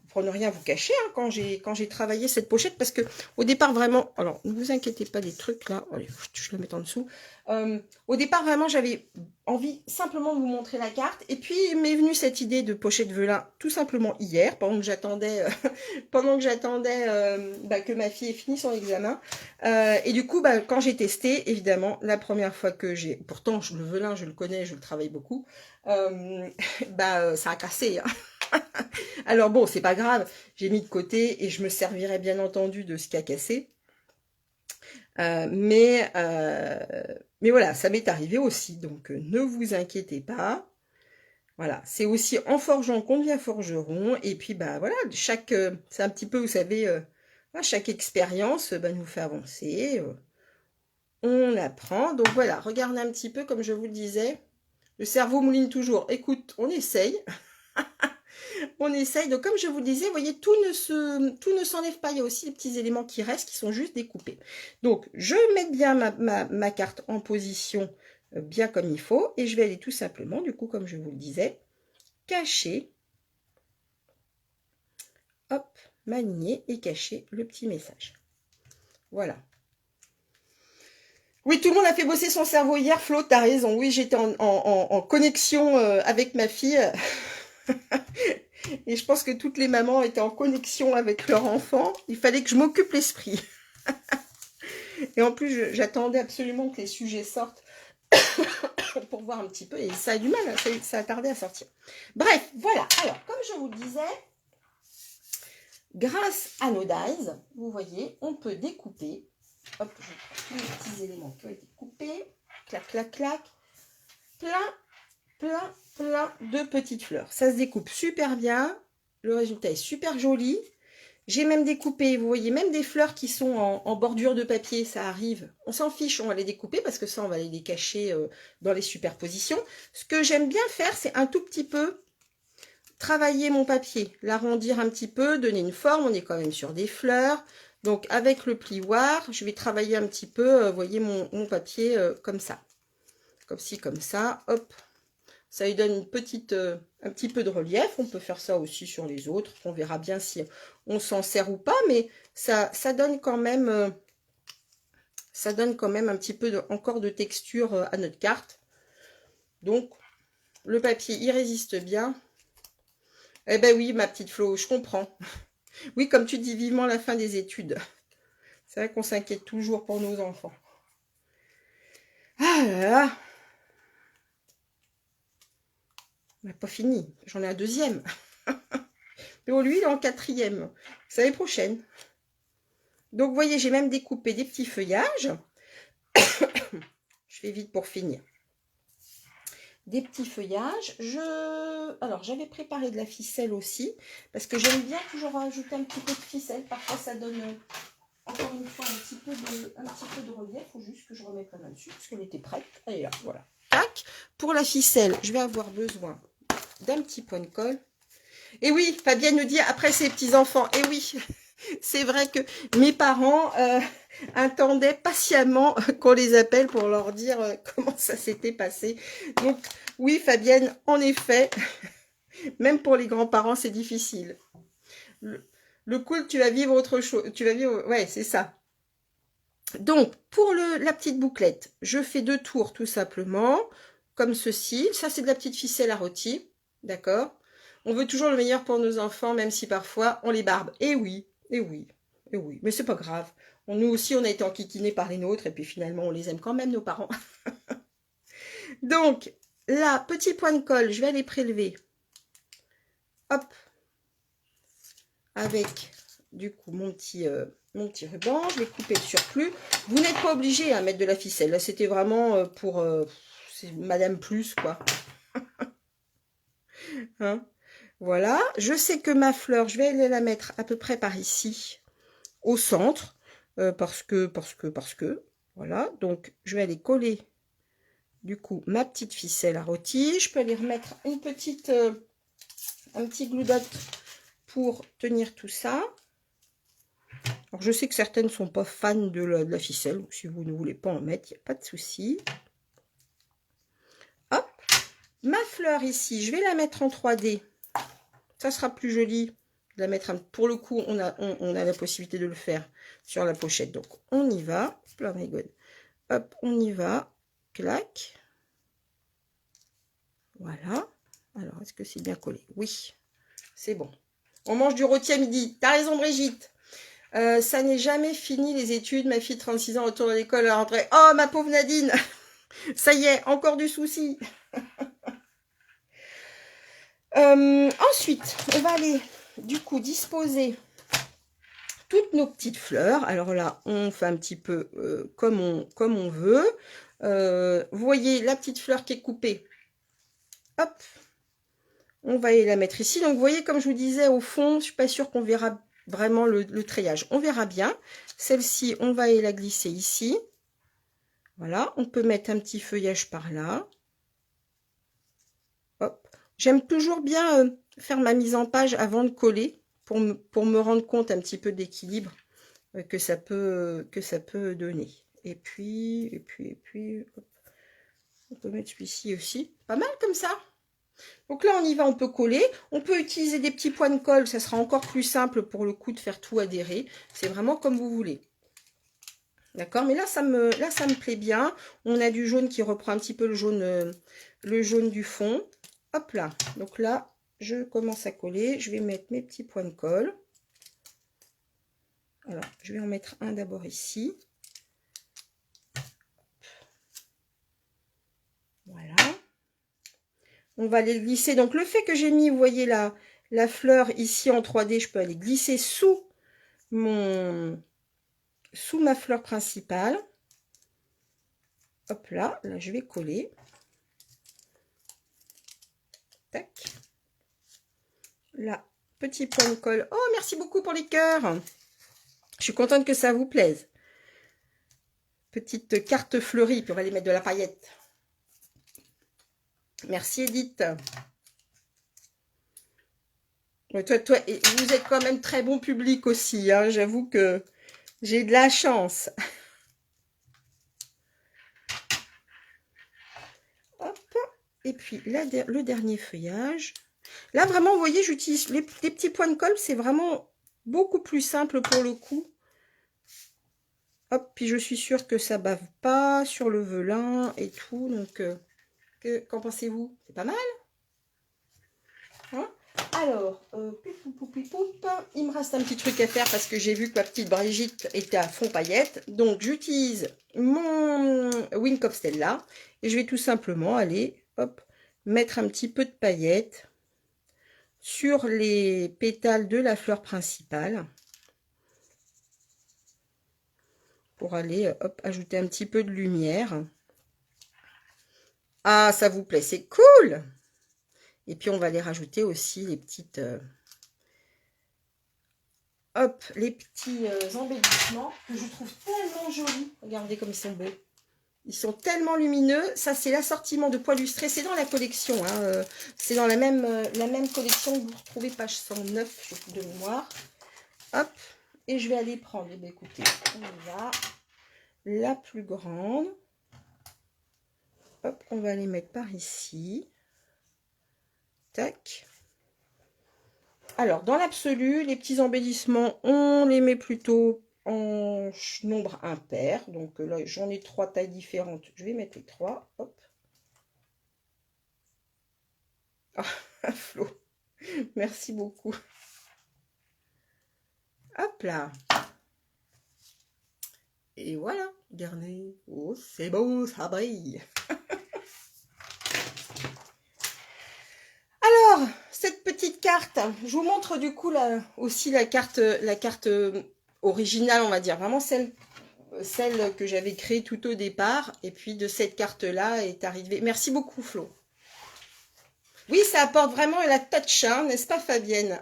pour ne rien vous cacher, hein, quand j'ai travaillé cette pochette, parce que au départ, vraiment, alors ne vous inquiétez pas des trucs là, allez, je le mets en dessous. Au départ, vraiment, j'avais envie simplement de vous montrer la carte, et puis m'est venue cette idée de pochette velin, tout simplement hier, pendant que j'attendais que ma fille ait fini son examen. Et du coup, quand j'ai testé, évidemment, la première fois que pourtant le velin, je le connais, je le travaille beaucoup, ça a cassé. Hein. Alors bon, c'est pas grave, j'ai mis de côté et je me servirai bien entendu de ce qui a cassé. Mais voilà, ça m'est arrivé aussi, donc ne vous inquiétez pas. Voilà, c'est aussi en forgeant qu'on devient forgeron. Et puis voilà, c'est un petit peu, vous savez, chaque expérience nous fait avancer. On apprend. Donc voilà, regardez un petit peu, comme je vous le disais, le cerveau mouline toujours. Écoute, on essaye. On essaye. Donc, comme je vous le disais, vous voyez, tout ne s'enlève pas. Il y a aussi des petits éléments qui restent, qui sont juste découpés. Donc, je mets bien ma carte en position bien comme il faut. Et je vais aller tout simplement, du coup, comme je vous le disais, cacher, hop, m'aligner et cacher le petit message. Voilà. Oui, tout le monde a fait bosser son cerveau hier. Flo, t'as raison. Oui, j'étais en connexion avec ma fille. Et je pense que toutes les mamans étaient en connexion avec leur enfant. Il fallait que je m'occupe l'esprit. Et en plus, j'attendais absolument que les sujets sortent pour voir un petit peu. Et ça a du mal, ça a tardé à sortir. Bref, voilà. Alors, comme je vous le disais, grâce à nos dies, vous voyez, on peut découper. Hop, je prends tous les petits éléments qui ont été coupés. Clac, clac, clac. Plein de petites fleurs. Ça se découpe super bien. Le résultat est super joli. J'ai même découpé, vous voyez, même des fleurs qui sont en bordure de papier, ça arrive. On s'en fiche, on va les découper parce que ça, on va les cacher dans les superpositions. Ce que j'aime bien faire, c'est un tout petit peu travailler mon papier, l'arrondir un petit peu, donner une forme. On est quand même sur des fleurs. Donc, avec le plioir, je vais travailler un petit peu, vous voyez, mon papier comme ça. Comme ci, comme ça, hop. Ça lui donne un petit peu de relief. On peut faire ça aussi sur les autres. On verra bien si on s'en sert ou pas. Mais ça donne quand même un petit peu encore de texture à notre carte. Donc, le papier, il résiste bien. Eh ben oui, ma petite Flo, je comprends. Oui, comme tu dis, vivement la fin des études. C'est vrai qu'on s'inquiète toujours pour nos enfants. Ah là là. On n'a pas fini. J'en ai un deuxième. Mais lui, il est en quatrième. C'est l'année prochaine. Donc, vous voyez, j'ai même découpé des petits feuillages. Je fais vite pour finir. Des petits feuillages. Alors, j'avais préparé de la ficelle aussi. Parce que j'aime bien toujours rajouter un petit peu de ficelle. Parfois, ça donne, encore une fois, un petit peu de relief. Il faut juste que je remette la main dessus. Parce qu'elle était prête. Elle est là, voilà. Tac. Pour la ficelle, je vais avoir besoin d'un petit point de colle. Et oui, Fabienne nous dit, après ses petits-enfants, et oui, c'est vrai que mes parents attendaient patiemment qu'on les appelle pour leur dire comment ça s'était passé. Donc, oui, Fabienne, en effet, même pour les grands-parents, c'est difficile. Le cool, tu vas vivre autre chose. Tu vas vivre... Ouais, c'est ça. Donc, pour la petite bouclette, je fais 2 tours tout simplement, comme ceci. Ça, c'est de la petite ficelle à rôti, d'accord? On veut toujours le meilleur pour nos enfants, même si parfois on les barbe. Et oui, et oui, et oui. Mais c'est pas grave. Nous aussi, on a été enquiquinés par les nôtres, et puis finalement, on les aime quand même, nos parents. Donc, là, petit point de colle, je vais aller prélever. Hop. Avec, du coup, mon petit ruban. Je vais couper le surplus. Vous n'êtes pas obligé à mettre de la ficelle. Là, c'était vraiment pour Madame Plus, quoi. Hein, voilà. Je sais que ma fleur, je vais aller la mettre à peu près par ici, au centre, parce que. Voilà. Donc, je vais aller coller, du coup, ma petite ficelle à rôti. Je peux aller remettre une petite, un petit glue dot pour tenir tout ça. Alors, je sais que certaines ne sont pas fans de la ficelle, donc si vous ne voulez pas en mettre, il n'y a pas de souci. Hop, ma fleur ici, je vais la mettre en 3D. Ça sera plus joli de la mettre. Pour le coup, on a la possibilité de le faire sur la pochette. Donc, on y va. Oh my God. Hop, on y va. Clac. Voilà. Alors, est-ce que c'est bien collé? Oui, c'est bon. On mange du rôti à midi. T'as raison, Brigitte. Ça n'est jamais fini les études. Ma fille, 36 ans, retourne à l'école à la rentrée. Oh, ma pauvre Nadine. Ça y est, encore du souci. Ensuite, on va aller du coup disposer toutes nos petites fleurs. Alors là, on fait un petit peu comme on veut. Vous voyez la petite fleur qui est coupée. Hop, on va aller la mettre ici. Donc, vous voyez, comme je vous disais, au fond, je ne suis pas sûre qu'on verra vraiment le treillage. On verra bien. Celle-ci, on va aller la glisser ici. Voilà, on peut mettre un petit feuillage par là. Hop. J'aime toujours bien faire ma mise en page avant de coller pour me rendre compte un petit peu d'équilibre que ça peut donner. Et puis, hop. On peut mettre celui-ci aussi. Pas mal comme ça. Donc là, on y va, on peut coller. On peut utiliser des petits points de colle. Ça sera encore plus simple pour le coup de faire tout adhérer. C'est vraiment comme vous voulez. D'accord, mais là ça me plaît bien. On a du jaune qui reprend un petit peu le jaune du fond. Hop là. Donc là, je commence à coller. Je vais mettre mes petits points de colle. Alors, je vais en mettre un d'abord ici. Voilà. On va aller glisser. Donc le fait que j'ai mis, vous voyez la fleur ici en 3D, je peux aller glisser sous ma fleur principale. Hop là, là je vais coller. Tac. Là, petit point de colle. Oh, merci beaucoup pour les cœurs. Je suis contente que ça vous plaise. Petite carte fleurie, puis on va aller mettre de la paillette. Merci Edith. Toi, vous êtes quand même très bon public aussi. Hein. J'avoue que j'ai de la chance. Hop. Et puis le dernier feuillage. Là, vraiment, vous voyez, j'utilise les petits points de colle. C'est vraiment beaucoup plus simple pour le coup. Hop, puis je suis sûre que ça bave pas sur le velin et tout. Donc, qu'en pensez-vous? C'est pas mal, hein? Alors, il me reste un petit truc à faire parce que j'ai vu que ma petite Brigitte était à fond paillettes. Donc, j'utilise mon Wink of Stella et je vais tout simplement aller, hop, mettre un petit peu de paillettes sur les pétales de la fleur principale pour aller, hop, ajouter un petit peu de lumière. Ah, ça vous plaît, c'est cool! Et puis, on va aller rajouter aussi les petites... hop, les petits embellissements que je trouve tellement jolis. Regardez comme ils sont beaux. Ils sont tellement lumineux. Ça, c'est l'assortiment de pois lustrés. C'est dans la collection. Hein, c'est dans la même collection que vous retrouvez page 109, je trouve de mémoire. Hop, et je vais aller prendre, eh bien, écoutez, on y va. La plus grande. Hop, on va les mettre par ici. Tac. Alors, dans l'absolu, les petits embellissements, on les met plutôt en nombre impair. Donc là, j'en ai 3 tailles différentes. Je vais mettre les 3. Hop. Ah, Flo, merci beaucoup. Hop là. Et voilà, regardez. Oh, c'est beau, ça brille. Alors, cette petite carte, je vous montre du coup là aussi la carte originale, on va dire, vraiment celle que j'avais créée tout au départ. Et puis de cette carte-là est arrivée. Merci beaucoup, Flo. Oui, ça apporte vraiment la touch, hein, n'est-ce pas, Fabienne?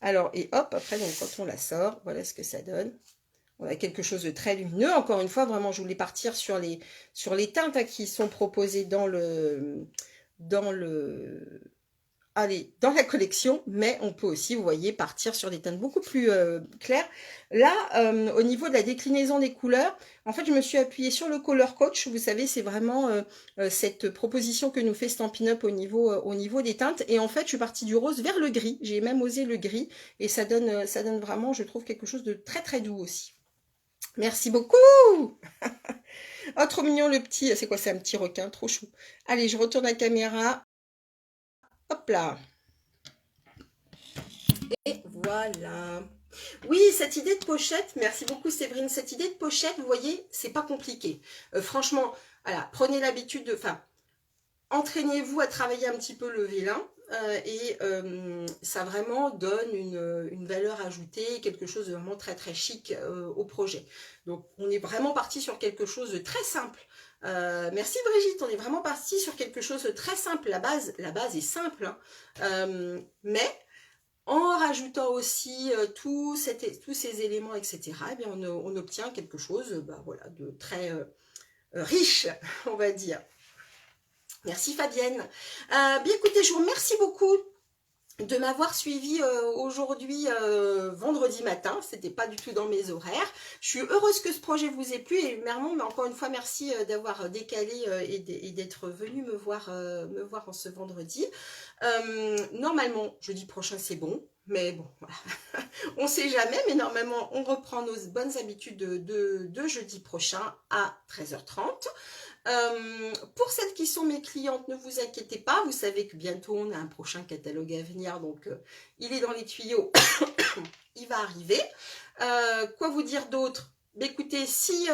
Alors, et hop, après, donc, quand on la sort, voilà ce que ça donne. On a quelque chose de très lumineux. Encore une fois, vraiment, je voulais partir sur les teintes hein, qui sont proposées dans la collection, mais on peut aussi, vous voyez, partir sur des teintes beaucoup plus claires. Là, au niveau de la déclinaison des couleurs, en fait, je me suis appuyée sur le Color Coach. Vous savez, c'est vraiment cette proposition que nous fait Stampin' Up au niveau des teintes. Et en fait, je suis partie du rose vers le gris. J'ai même osé le gris. Et ça donne vraiment, je trouve, quelque chose de très, très doux aussi. Merci beaucoup. Oh, trop mignon le petit. C'est quoi, c'est un petit requin, trop chou. Allez, je retourne la caméra. Hop là. Et voilà. Oui, cette idée de pochette, merci beaucoup Séverine, cette idée de pochette, vous voyez, c'est pas compliqué. Franchement, voilà, prenez l'habitude de... Enfin, entraînez-vous à travailler un petit peu le vélin et ça vraiment donne une valeur ajoutée, quelque chose de vraiment très très chic au projet. Donc, on est vraiment parti sur quelque chose de très simple. Merci Brigitte, on est vraiment parti sur quelque chose de très simple. La base est simple, hein. Mais en rajoutant aussi tous ces éléments, etc., eh bien on obtient quelque chose voilà, de très riche, on va dire. Merci Fabienne. Bien écoutez, je vous remercie beaucoup de m'avoir suivi aujourd'hui vendredi matin. C'était pas du tout dans mes horaires. Je suis heureuse que ce projet vous ait plu et vraiment, mais encore une fois, merci d'avoir décalé et d'être venu me voir en ce vendredi. Normalement, jeudi prochain, c'est bon. Mais bon, voilà. On ne sait jamais, mais normalement, on reprend nos bonnes habitudes de jeudi prochain à 13h30. Pour celles qui sont mes clientes, ne vous inquiétez pas, vous savez que bientôt on a un prochain catalogue à venir, donc il est dans les tuyaux, il va arriver. Quoi vous dire d'autre? Écoutez, si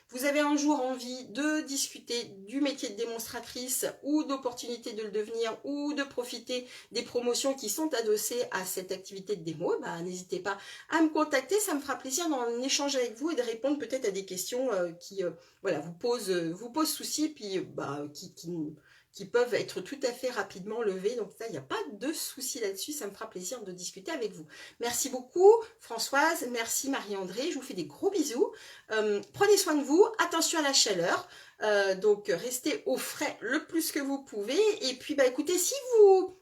vous avez un jour envie de discuter du métier de démonstratrice ou d'opportunités de le devenir ou de profiter des promotions qui sont adossées à cette activité de démo, n'hésitez pas à me contacter, ça me fera plaisir d'en échanger avec vous et de répondre peut-être à des questions qui voilà, vous posent souci puis qui peuvent être tout à fait rapidement levées. Donc ça, il n'y a pas de souci là-dessus, ça me fera plaisir de discuter avec vous. Merci beaucoup Françoise, merci Marie-André, je vous fais des gros bisous. Prenez soin de vous, attention à la chaleur, donc restez au frais le plus que vous pouvez. Et puis écoutez, si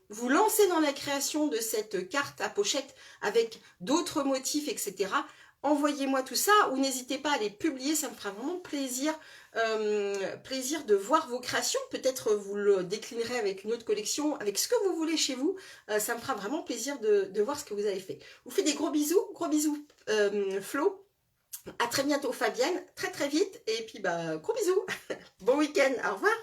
vous lancez dans la création de cette carte à pochette avec d'autres motifs, etc., envoyez-moi tout ça ou n'hésitez pas à les publier, ça me fera vraiment plaisir de voir vos créations. Peut-être vous le déclinerez avec une autre collection, avec ce que vous voulez chez vous. Ça me fera vraiment plaisir de voir ce que vous avez fait. Je vous fais des gros bisous Flo. À très bientôt Fabienne, très très vite. Et puis gros bisous. Bon week-end, au revoir.